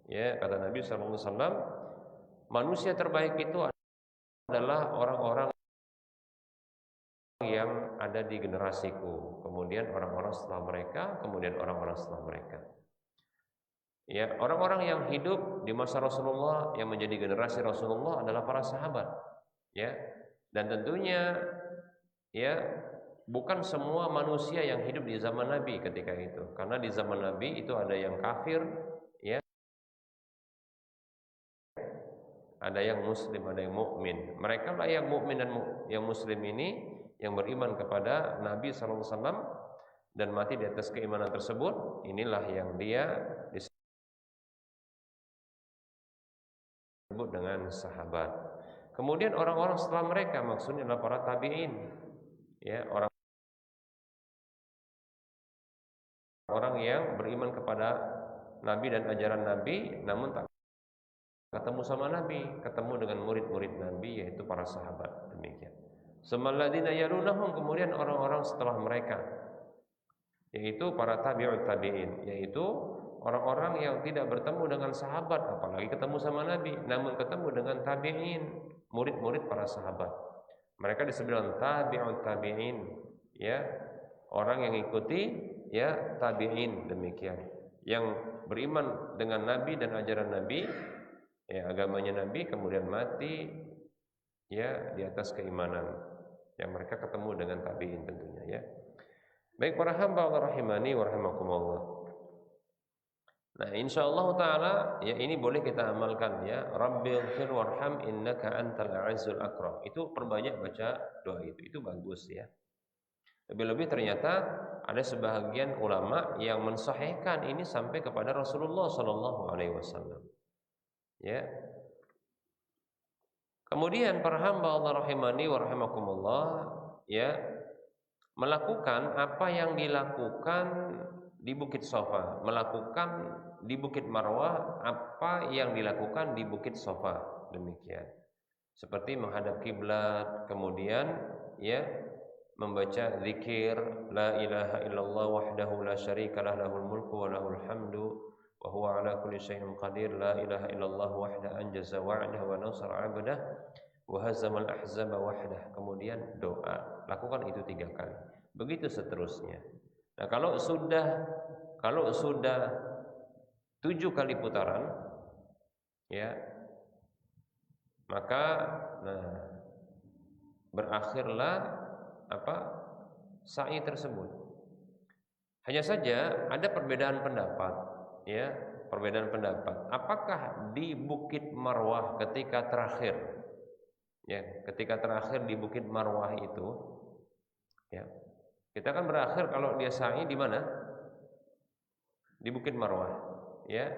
Ya, kata Nabi sallallahu alaihi wasallam, manusia terbaik itu adalah orang-orang yang ada di generasiku, kemudian orang-orang setelah mereka, kemudian orang-orang setelah mereka. Ya, orang-orang yang hidup di masa Rasulullah yang menjadi generasi Rasulullah adalah para sahabat. Ya. Dan tentunya ya bukan semua manusia yang hidup di zaman Nabi ketika itu. Karena di zaman Nabi itu ada yang kafir, ya. Ada yang muslim, ada yang mukmin. Mereka lah yang mukmin dan yang muslim ini yang beriman kepada Nabi sallallahu alaihi wasallam dan mati di atas keimanan tersebut, inilah yang dia disebut dengan sahabat. Kemudian orang-orang setelah mereka maksudnya adalah para tabi'in. Ya, orang yang beriman kepada Nabi dan ajaran Nabi namun tak ketemu sama Nabi, ketemu dengan murid-murid Nabi yaitu para sahabat. Demikian. Sumalladzina yalunahum, kemudian orang-orang setelah mereka yaitu para tabi'ut tabi'in, yaitu orang-orang yang tidak bertemu dengan sahabat apalagi ketemu sama Nabi, namun ketemu dengan tabi'in, murid-murid para sahabat. Mereka disebut tabi'ut tabi'in, ya, orang yang ikuti ya tabi'in, demikian, yang beriman dengan Nabi dan ajaran Nabi, ya, agamanya Nabi, kemudian mati ya di atas keimanan, yang mereka ketemu dengan tabi'in tentunya, ya. Baik para hamba Allah rahimani wa rahimakumullah. Nah, insyaallah taala ya ini boleh kita amalkan, ya. Rabbighfir warham innaka antal a'izzul akram. Itu perbanyak baca doa itu bagus, ya. Lebih-lebih ternyata ada sebahagian ulama yang mensahihkan ini sampai kepada Rasulullah sallallahu alaihi wasallam. Ya. Kemudian para hamba Allah rahimani wa rahimakumullah, ya, melakukan apa yang dilakukan di Bukit Safa, melakukan di Bukit Marwah apa yang dilakukan di Bukit Safa, demikian. Seperti menghadap kiblat, kemudian ya membaca zikir la ilaha illallah wahdahu la syarikalah lahul mulku wa lahul hamdu wa huwa ala kulli syai'in qadir, la ilaha illallah wahdahu anjaza wa'dahu wa nasara 'abdah wa hazamal ahzaba wahdah. Kemudian doa, lakukan itu 3 kali. Begitu seterusnya. Nah, kalau sudah 7 kali putaran, ya, maka berakhirlah sa'i tersebut. Hanya saja ada perbedaan pendapat, ya, perbedaan pendapat. Apakah di Bukit Marwah ketika terakhir, ya, ketika terakhir di Bukit Marwah itu, ya, kita kan berakhir kalau dia sa'i di mana? Di Bukit Marwah, ya.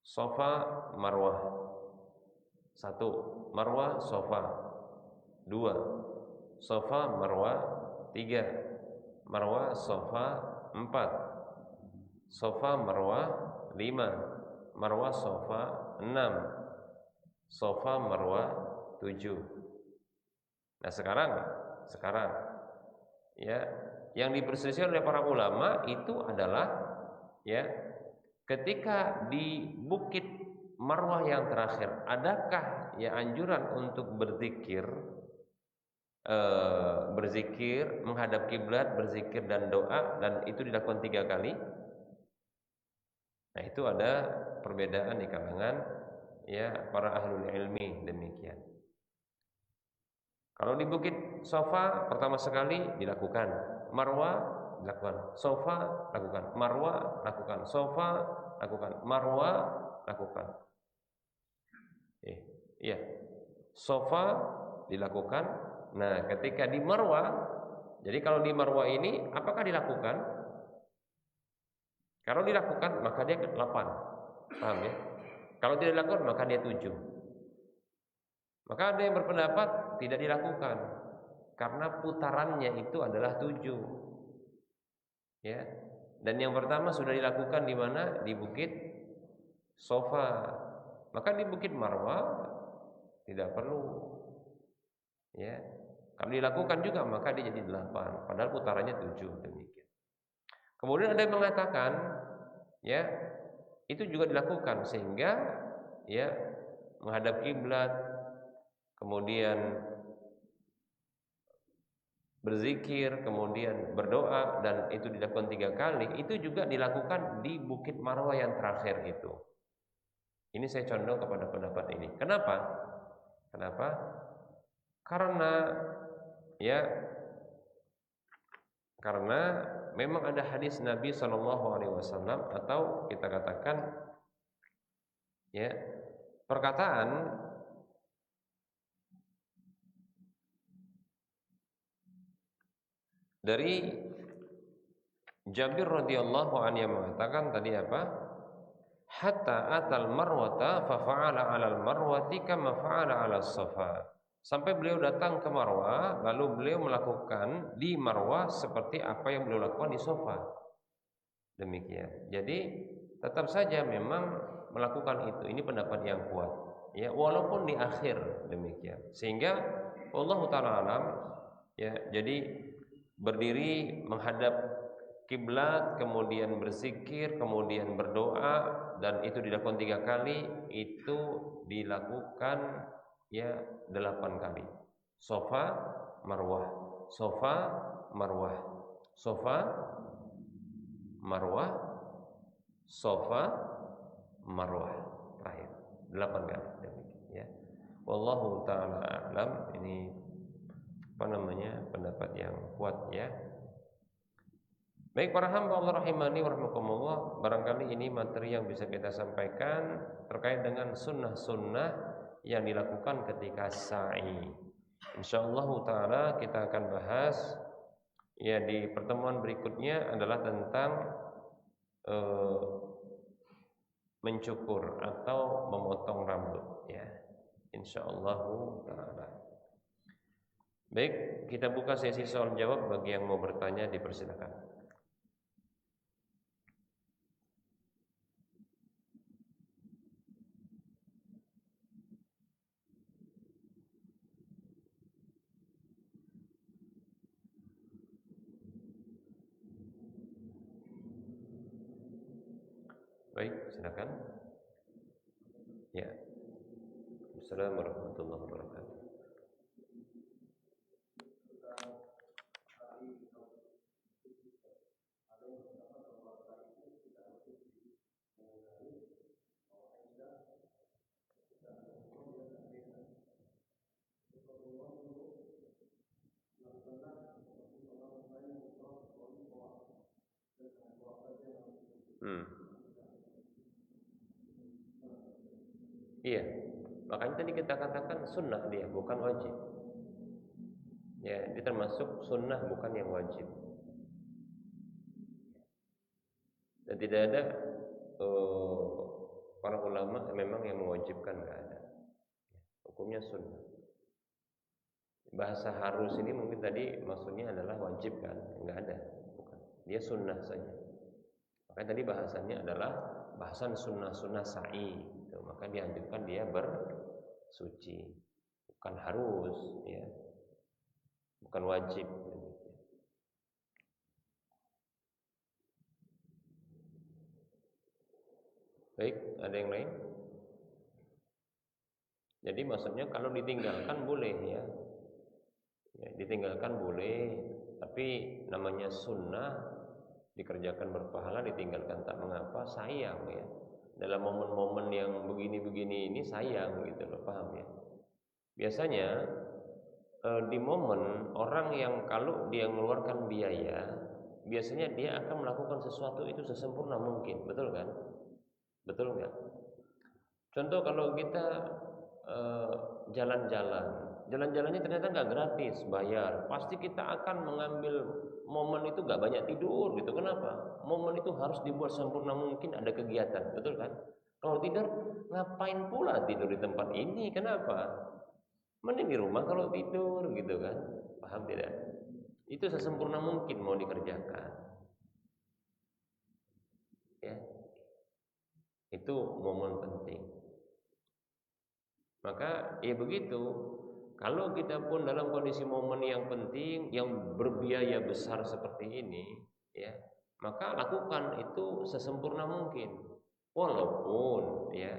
Safa Marwah 1, Marwah Safa 2, Safa Marwah 3, Marwah Safa 4, Safa Marwah 5, Marwah Safa 6, Safa Marwah 7. Nah, sekarang ya, yang diperselisihkan oleh para ulama itu adalah, ya, ketika di Bukit Marwah yang terakhir, adakah ya anjuran untuk berzikir, menghadap kiblat, berzikir dan doa, dan itu dilakukan 3 kali? Nah, itu ada perbedaan di kalangan ya para ahlul ilmi, demikian. Kalau di Bukit Safa pertama sekali dilakukan, Marwah lakukan, Safa lakukan, Marwah lakukan, Safa lakukan, Marwah lakukan. Iya. Safa dilakukan. Nah, ketika di Marwah, jadi kalau di Marwah ini apakah dilakukan? Kalau dilakukan maka dia 8. Paham, ya? Kalau tidak dilakukan maka dia 7. Maka ada yang berpendapat tidak dilakukan karena putarannya itu adalah 7. Ya. Dan yang pertama sudah dilakukan di mana? Di Bukit Safa. Maka di Bukit Marwah tidak perlu. Ya. Kalau dilakukan juga maka dia jadi 8, padahal putarannya 7, demikian. Kemudian ada yang mengatakan ya itu juga dilakukan sehingga ya menghadap kiblat, kemudian berzikir, kemudian berdoa, dan itu dilakukan 3 kali, itu juga dilakukan di Bukit Marwah yang terakhir itu. Ini saya condong kepada pendapat ini. Kenapa? Kenapa? Karena ya karena memang ada hadis Nabi SAW, atau kita katakan ya perkataan dari Jabir radhiyallahu anhu yang mengatakan tadi apa? Hatta atal marwata fa fa'ala 'alal marwati kama fa'ala 'alas safa. Sampai beliau datang ke Marwah, lalu beliau melakukan di Marwah seperti apa yang beliau lakukan di Safa. Demikian. Jadi tetap saja memang melakukan itu. Ini pendapat yang kuat. Ya, walaupun di akhir demikian. Sehingga Allah taala alam ya, jadi berdiri menghadap kiblat, kemudian berzikir, kemudian berdoa, dan itu dilakukan 3 kali, itu dilakukan ya 8 kali. Safa, Marwah, Safa, Marwah, Safa, Marwah, Safa, Marwah, terakhir 8 kali demikian ya. Wallahu taala a'lam. Ini pendapat yang kuat ya. Baik para hamba Allah rahimani wa rahmakumullah, barangkali ini materi yang bisa kita sampaikan terkait dengan sunnah-sunnah yang dilakukan ketika sa'i. Insyaallah taala kita akan bahas ya di pertemuan berikutnya adalah tentang mencukur atau memotong rambut ya. Insyaallah taala. Baik, kita buka sesi soal jawab. Bagi yang mau bertanya dipersilakan. Baik, silakan. Ya. Assalamualaikum warahmatullahi wabarakatuh. Iya, makanya tadi kita katakan sunnah dia, bukan wajib. Ya, dia termasuk sunnah bukan yang wajib. Dan tidak ada para ulama memang yang mewajibkan, nggak ada. Hukumnya sunnah. Bahasa harus ini mungkin tadi maksudnya adalah wajib kan? Nggak ada, bukan. Dia sunnah saja. Makanya tadi bahasanya adalah bahasan sunnah-sunnah sa'i. Gitu. Maka dianjurkan dia bersuci, bukan harus, ya, bukan wajib. Baik, ada yang lain? Jadi maksudnya kalau ditinggalkan boleh ya, ditinggalkan boleh, tapi namanya sunnah dikerjakan berpahala, ditinggalkan tak mengapa, sayang ya. Dalam momen-momen yang begini-begini ini sayang gitu loh, paham ya? Biasanya di momen orang yang kalau dia mengeluarkan biaya, biasanya dia akan melakukan sesuatu itu sesempurna mungkin, betul kan? Betul nggak? Contoh kalau kita jalan-jalan, jalan-jalannya ternyata nggak gratis, bayar. Pasti kita akan mengambil momen itu nggak banyak tidur gitu. Kenapa? Momen itu harus dibuat sempurna mungkin, ada kegiatan, betul kan? Kalau tidur, ngapain pula tidur di tempat ini? Kenapa? Mending di rumah kalau tidur gitu kan? Paham tidak? Itu sesempurna mungkin mau dikerjakan. Ya, itu momen penting. Maka ya begitu. Kalau kita pun dalam kondisi momen yang penting, yang berbiaya besar seperti ini, ya, maka lakukan itu sesempurna mungkin. Walaupun ya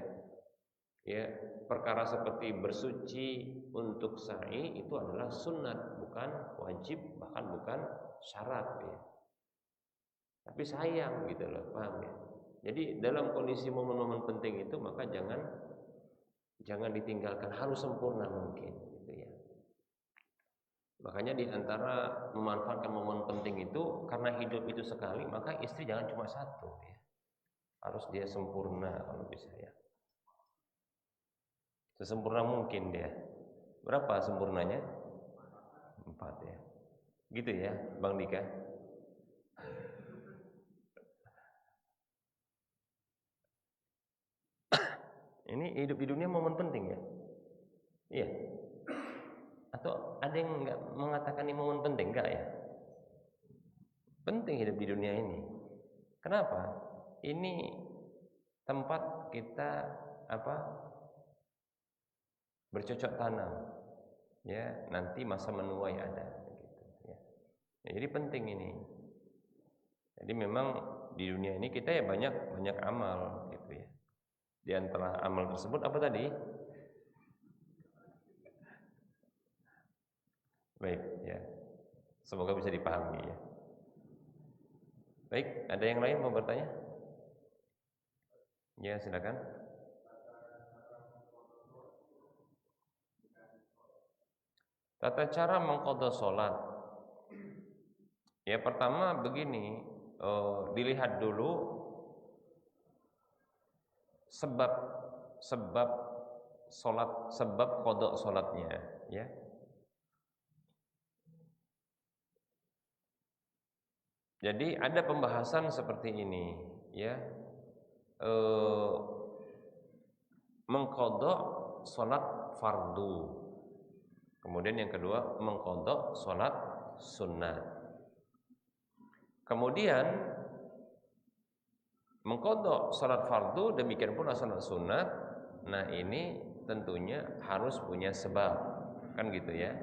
perkara seperti bersuci untuk sa'i itu adalah sunat, bukan wajib, bahkan bukan syarat ya. Tapi sayang gitu loh, paham ya? Jadi dalam kondisi momen-momen penting itu maka jangan ditinggalkan, harus sempurna mungkin gitu ya. Makanya di antara memanfaatkan momen penting itu, karena hidup itu sekali, maka istri jangan cuma satu ya. Harus dia sempurna kalau bisa ya. Sesempurna mungkin dia. Berapa sempurnanya? 4 ya. Gitu ya, Bang Dika. Ini hidup di dunia momen penting ya? Iya. Atau ada yang nggak mengatakan ini momen penting, enggak ya? Penting hidup di dunia ini. Kenapa? Ini tempat kita bercocok tanam. Ya, nanti masa menuai ada gitu ya. Jadi penting ini. Jadi memang di dunia ini kita ya banyak amal gitu ya. Di antara amal tersebut apa tadi? Baik ya. Semoga bisa dipahami ya. Baik, ada yang lain mau bertanya? Ya, silakan. Tata cara mengqadha salat. Ya, pertama begini, dilihat dulu sebab salat, sebab qadha salatnya ya. Jadi ada pembahasan seperti ini ya. Mengqadha salat fardu. Kemudian yang kedua mengqadha salat sunnah. Kemudian mengqadha salat fardu, demikian pula salat sunat. Nah, ini tentunya harus punya sebab. Kan gitu ya.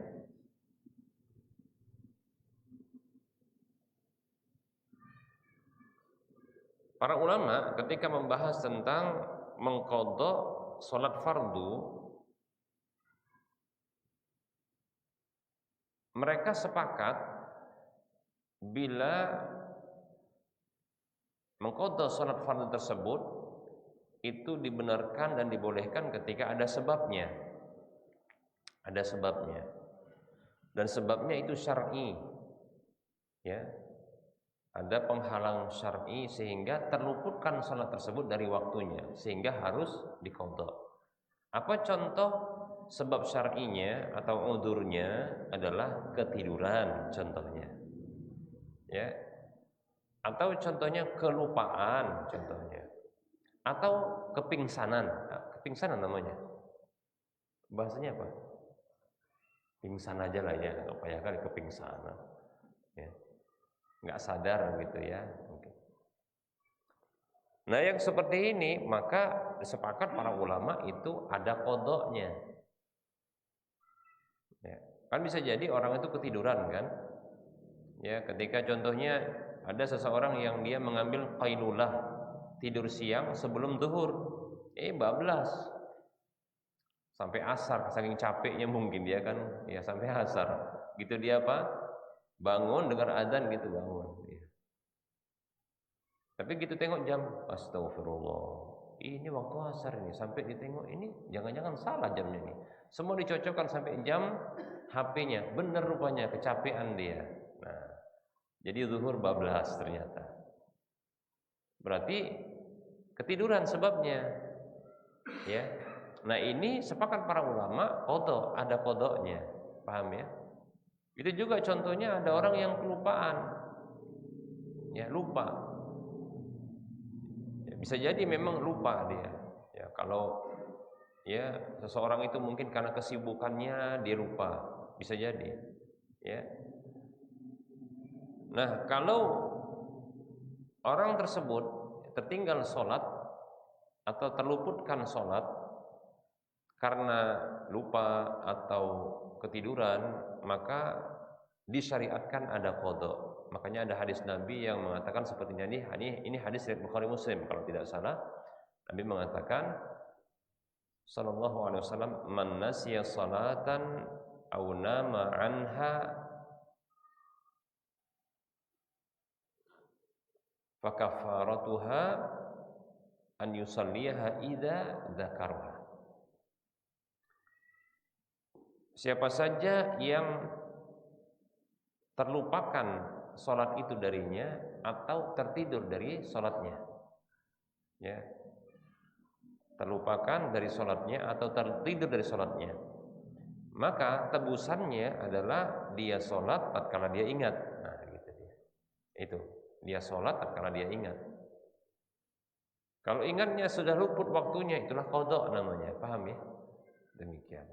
Para ulama ketika membahas tentang mengqadha salat fardu, mereka sepakat bila mengqadha salat fardu tersebut itu dibenarkan dan dibolehkan ketika ada sebabnya. Ada sebabnya. Dan sebabnya itu syar'i. Ya. Ada penghalang syar'i sehingga terluputkan salat tersebut dari waktunya, sehingga harus diqadha. Apa contoh sebab syar'inya atau udhurnya? Adalah ketiduran contohnya. Ya. Atau contohnya kelupaan contohnya. Atau kepingsanan. Nah, kepingsanan namanya. Bahasanya apa? Pingsan aja lah ya, enggak payah kali kepingsanan. Ya. Enggak sadar gitu ya. Nah, yang seperti ini maka sepakat para ulama itu ada qadhanya. Ya. Kan bisa jadi orang itu ketiduran kan? Ya, ketika contohnya ada seseorang yang dia mengambil qailulah, tidur siang sebelum zuhur. Bablas. Sampai asar, saking capeknya mungkin dia kan, ya sampai asar. Gitu dia apa? Bangun dengar azan gitu bangun. Tapi gitu tengok jam, astagfirullah, ini waktu asar ini, sampai ditengok ini jangan-jangan salah jamnya ini. Semua dicocokkan sampai jam HP-nya, benar rupanya kecapean dia. Nah, jadi zuhur bablas ternyata. Berarti ketiduran sebabnya. Ya. Nah, ini sepakat para ulama qadha, ada qadhanya. Paham ya? Itu juga contohnya ada orang yang kelupaan. Ya, lupa. Bisa jadi memang lupa dia. Ya, kalau ya seseorang itu mungkin karena kesibukannya dia lupa, bisa jadi. Ya. Nah, kalau orang tersebut tertinggal sholat atau terluputkan sholat karena lupa atau ketiduran, maka disyariatkan ada qada. Makanya ada hadis Nabi yang mengatakan seperti ini hadis riwayat Bukhari Muslim kalau tidak salah. Nabi mengatakan sallallahu alaihi wasallam, man nasiya salatan aw nama anha fakafaratuha an yusalliha idza dzakaraha. Siapa saja yang terlupakan salat itu darinya atau tertidur dari salatnya, ya, terlupakan dari salatnya atau tertidur dari salatnya, maka tebusannya adalah dia salat tatkala dia ingat. Nah, gitu dia. Itu, dia salat tatkala dia ingat. Kalau ingatnya sudah luput waktunya, itulah qada namanya. Paham ya? Demikian.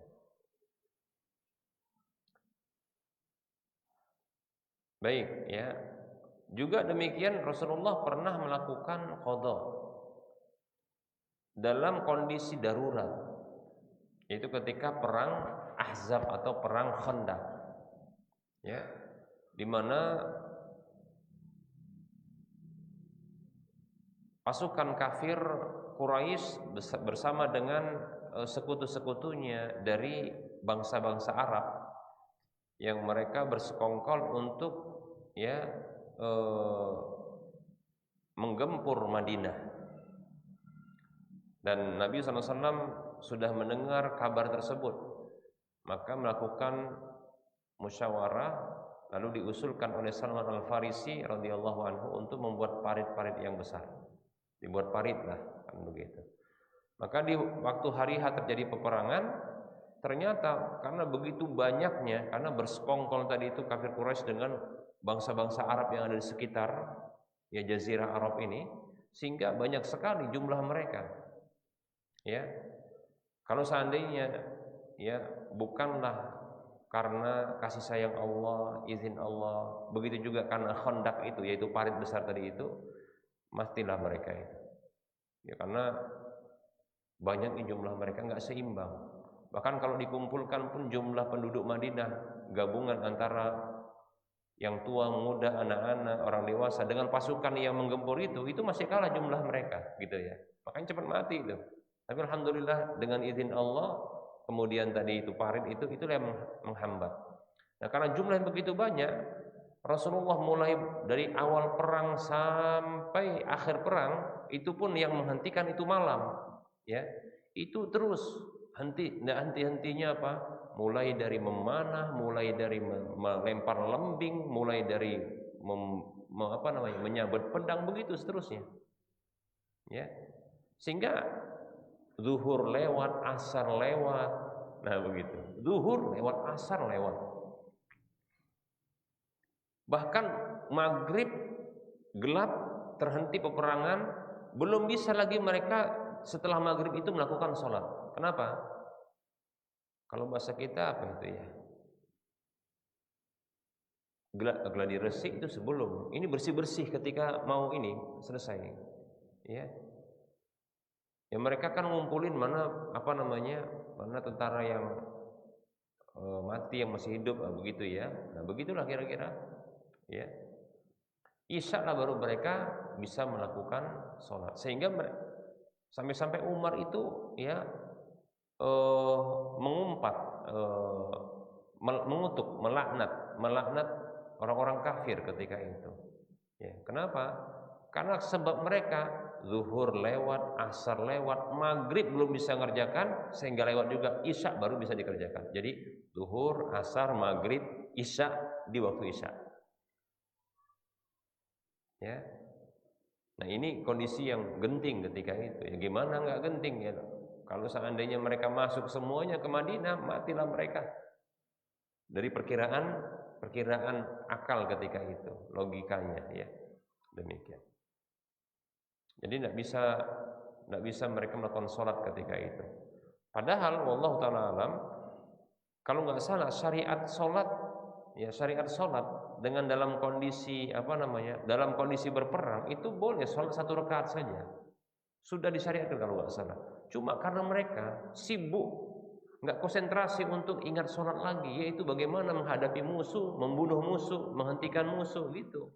Baik, ya. Juga demikian Rasulullah pernah melakukan qada dalam kondisi darurat, yaitu ketika perang Ahzab atau perang Khandaq, ya, di mana pasukan kafir Quraisy bersama dengan sekutu-sekutunya dari bangsa-bangsa Arab yang mereka bersekongkol untuk, ya, menggempur Madinah. Dan Nabi SAW sudah mendengar kabar tersebut, maka melakukan musyawarah, lalu diusulkan oleh Salman Al-Farisi radhiyallahu anhu untuk membuat parit-parit yang besar. Dibuat parit lah, kan begitu. Maka di waktu hari H terjadi peperangan, ternyata karena begitu banyaknya, karena bersekongkol tadi itu kafir Quraisy dengan bangsa-bangsa Arab yang ada di sekitar, ya, Jazirah Arab ini, sehingga banyak sekali jumlah mereka. Ya, kalau seandainya, ya, bukanlah karena kasih sayang Allah, izin Allah, begitu juga karena Khandaq itu, yaitu parit besar tadi itu, matilah mereka itu. Ya, karena banyaknya jumlah mereka nggak seimbang. Bahkan kalau dikumpulkan pun jumlah penduduk Madinah, gabungan antara yang tua, muda, anak-anak, orang dewasa dengan pasukan yang menggempur itu masih kalah jumlah mereka, gitu ya. Makanya cepat mati itu. Tapi alhamdulillah dengan izin Allah, kemudian tadi itu parit itu yang menghambat. Nah, karena jumlah yang begitu banyak, Rasulullah mulai dari awal perang sampai akhir perang itu pun yang menghentikan itu malam, ya. Itu terus henti-hentinya apa? Mulai dari memanah, mulai dari melempar lembing, mulai dari menyabet pedang, begitu seterusnya. Ya. Sehingga zuhur lewat, asar lewat. Nah, begitu. Zuhur lewat, asar lewat. Bahkan maghrib gelap, terhenti peperangan, belum bisa lagi mereka setelah maghrib itu melakukan sholat. Kenapa? Kalau bahasa kita apa itu ya? Gladi resik itu sebelum. Ini bersih-bersih ketika mau ini selesai. Ya. Ya, mereka kan ngumpulin mana tentara yang mati, yang masih hidup, begitu ya. Nah, begitulah kira-kira. Ya. Isya lah baru mereka bisa melakukan sholat. Sehingga sampai Umar itu, ya, mengumpat, mengutuk, melaknat orang-orang kafir ketika itu. Ya, kenapa? Karena sebab mereka zuhur lewat, asar lewat, maghrib belum bisa ngerjakan, sehingga lewat juga isya baru bisa dikerjakan. Jadi zuhur, asar, maghrib, isya di waktu isya. Ya. Nah, ini kondisi yang genting ketika itu. Ya, gimana nggak genting ya? Kalau seandainya mereka masuk semuanya ke Madinah, matilah mereka. Dari perkiraan akal ketika itu, logikanya, ya. Demikian. Jadi tidak bisa mereka melakukan sholat ketika itu. Padahal wallahu taala alam, kalau nggak salah syariat sholat dengan dalam kondisi dalam kondisi berperang itu boleh sholat 1 rakaat saja. Sudah disyariatkan kalau nggak salah. Cuma karena mereka sibuk nggak konsentrasi untuk ingat sholat lagi, yaitu bagaimana menghadapi musuh, membunuh musuh, menghentikan musuh gitu.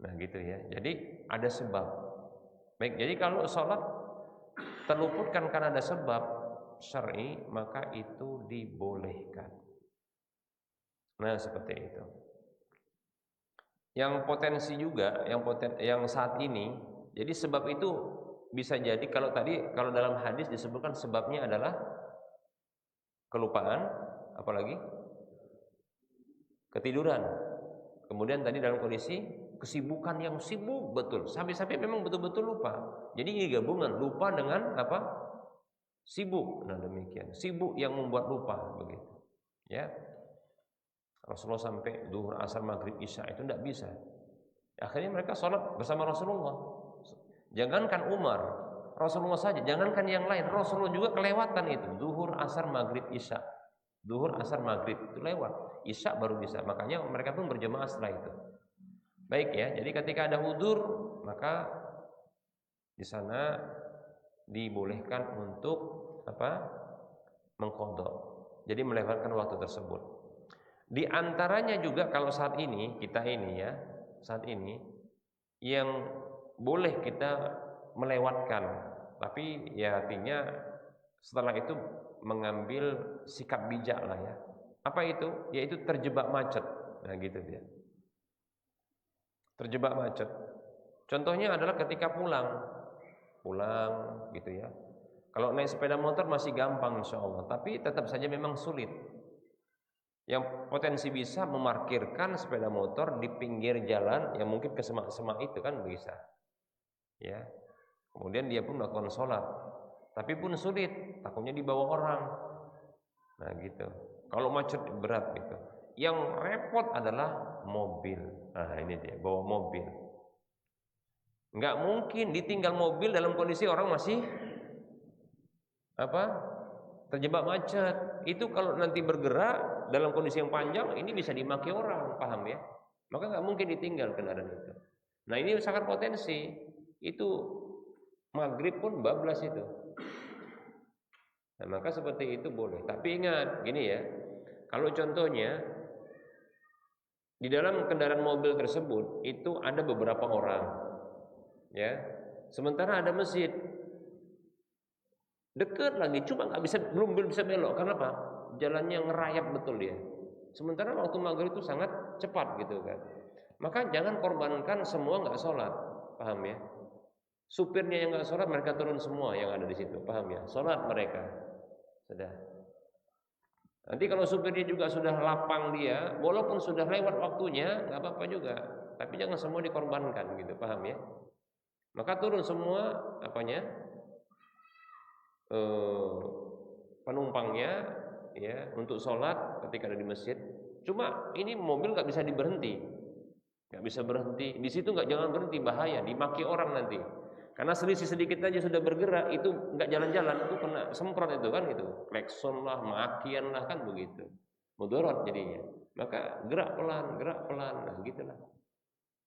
Nah gitu ya. Jadi ada sebab. Baik, jadi kalau sholat terluputkan karena ada sebab syar'i, maka itu dibolehkan. Nah seperti itu. Yang potensi juga, yang saat ini, jadi sebab itu bisa jadi kalau dalam hadis disebutkan sebabnya adalah kelupaan, apalagi ketiduran. Kemudian tadi dalam kondisi kesibukan yang sibuk betul, sampai-sampai memang betul-betul lupa. Jadi ini gabungan lupa dengan apa? Sibuk. Nah demikian, sibuk yang membuat lupa begitu. Ya. Rasulullah sampai zuhur, asar, maghrib, isya itu tidak bisa. Akhirnya mereka sholat bersama Rasulullah. Jangankan Umar, Rasulullah saja, jangankan yang lain, Rasulullah juga kelewatan itu. Zuhur, asar, maghrib, isya. Zuhur, asar, maghrib itu lewat. Isya baru bisa. Makanya mereka pun berjamaah setelah itu. Baik ya. Jadi ketika ada udzur, maka di sana dibolehkan untuk apa? Mengqadha. Jadi melewatkan waktu tersebut. Di antaranya juga kalau saat ini kita ini ya, saat ini yang boleh kita melewatkan, tapi ya artinya setelah itu mengambil sikap bijak lah ya. Apa itu? Yaitu terjebak macet. Nah gitu dia. Terjebak macet. Contohnya adalah ketika pulang gitu ya. Kalau naik sepeda motor masih gampang insya Allah, tapi tetap saja memang sulit. Yang potensi bisa memarkirkan sepeda motor di pinggir jalan yang mungkin ke semak-semak itu kan bisa. Ya. Kemudian dia pun melakukan sholat, tapi pun sulit, takutnya dibawa orang. Nah gitu. Kalau macet berat gitu. Yang repot adalah mobil. Nah ini dia, bawa mobil. Nggak mungkin ditinggal mobil dalam kondisi orang masih apa? Terjebak macet. Itu kalau nanti bergerak dalam kondisi yang panjang, ini bisa dimaki orang, paham ya? Maka nggak mungkin ditinggal kendaraan itu. Nah ini sangat potensi. Itu maghrib pun bablas itu. Nah maka seperti itu boleh. Tapi ingat, gini ya. Kalau contohnya di dalam kendaraan mobil tersebut itu ada beberapa orang, ya. Sementara ada masjid dekat lagi, cuma belum bisa belok. Karena apa? Jalannya ngerayap betul dia. Sementara waktu maghrib itu sangat cepat gitu kan. Maka jangan korbankan semua nggak sholat, paham ya? Supirnya yang nggak sholat, mereka turun semua yang ada di situ, paham ya? Sholat mereka, sudah. Nanti kalau supirnya juga sudah lapang dia, walaupun sudah lewat waktunya, nggak apa-apa juga. Tapi jangan semua dikorbankan gitu, paham ya? Maka turun semua apanya? Penumpangnya ya untuk sholat ketika ada di masjid. Cuma ini mobil nggak bisa diberhenti, nggak bisa berhenti. Di situ jangan berhenti, bahaya, dimaki orang nanti. Karena selisih sedikit aja sudah bergerak, itu nggak jalan-jalan, itu kena semprot itu kan itu, klakson lah, makian lah kan begitu, mudarat jadinya. Maka gerak pelan, nah gitulah.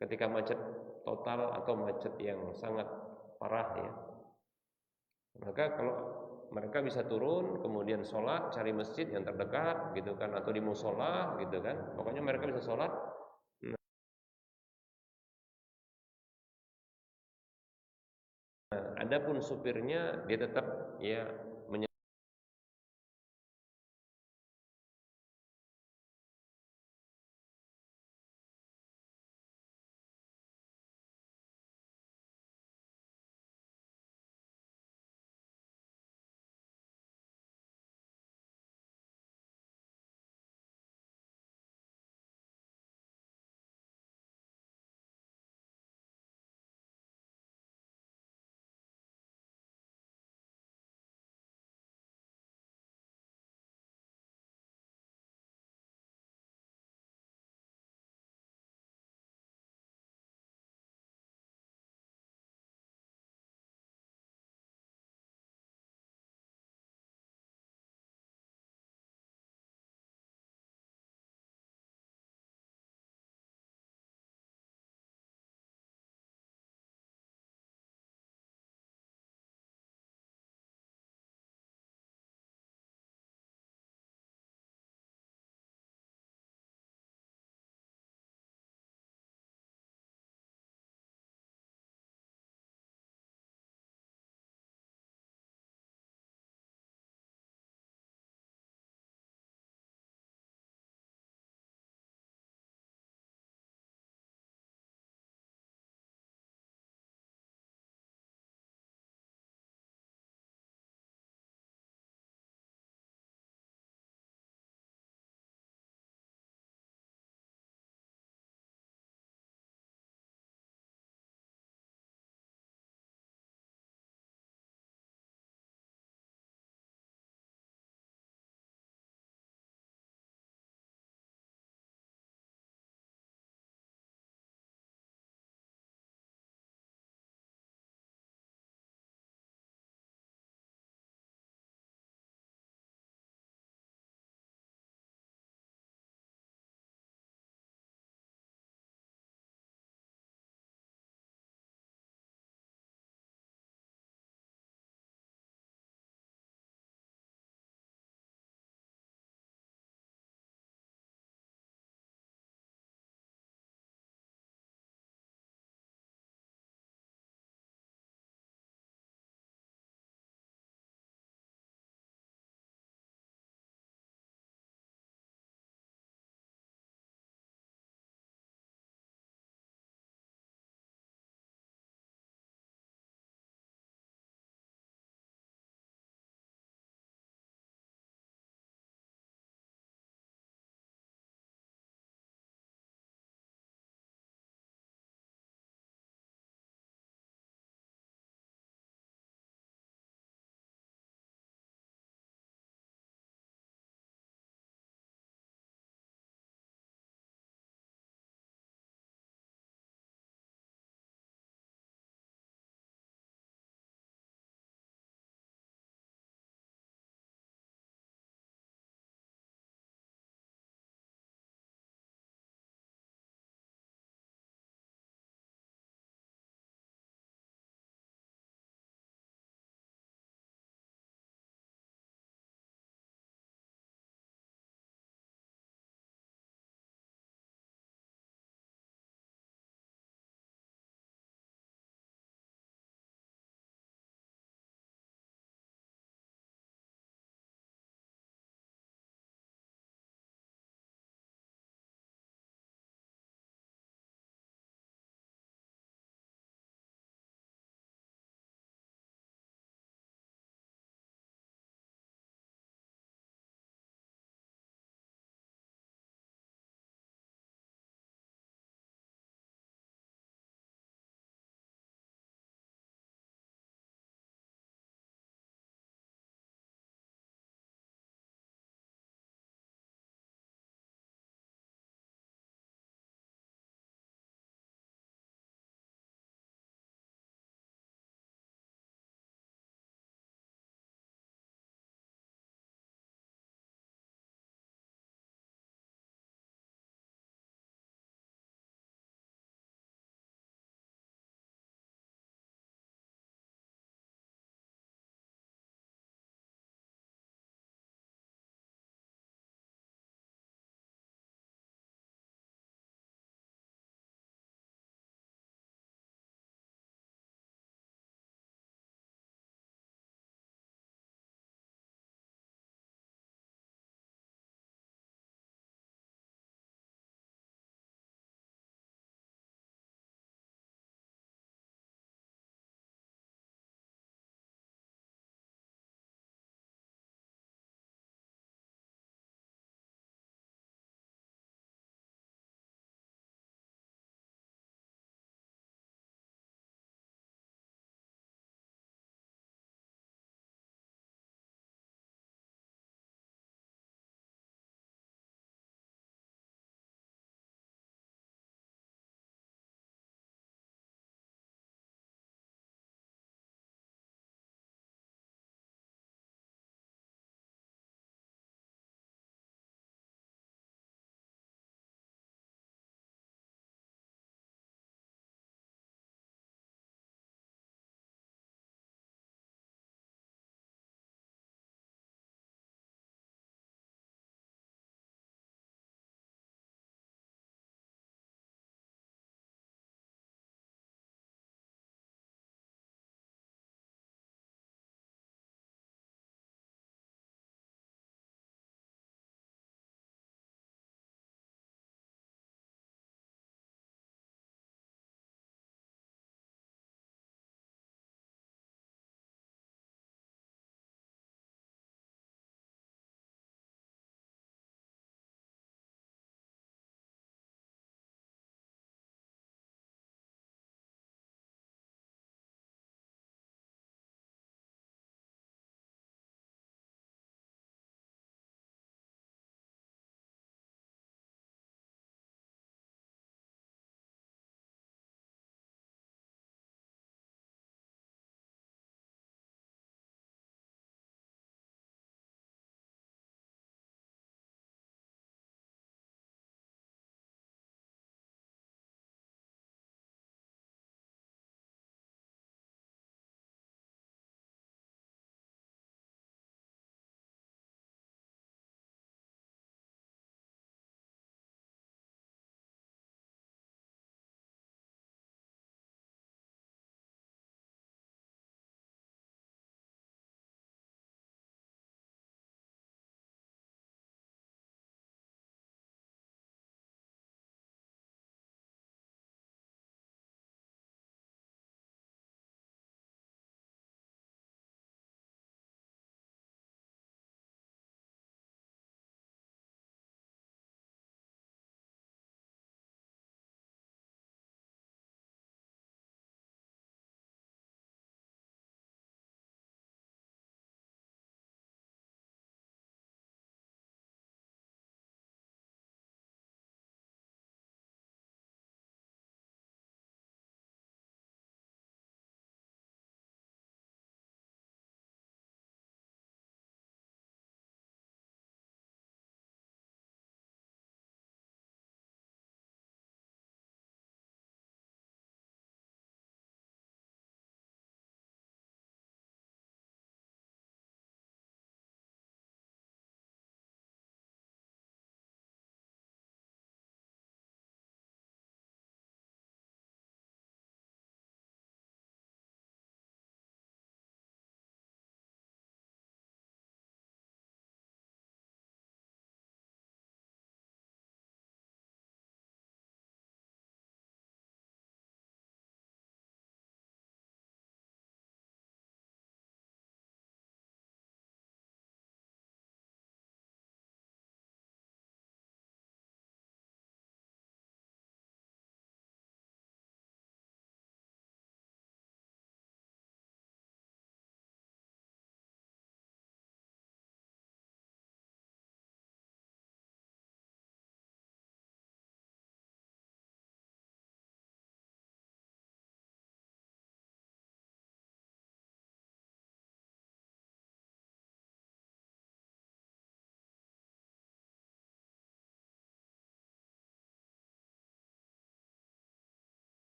Ketika macet total atau macet yang sangat parah ya, maka kalau mereka bisa turun, kemudian sholat, cari masjid yang terdekat gitu kan, atau di musola gitu kan, pokoknya mereka bisa sholat. Nah, adapun supirnya dia tetap ya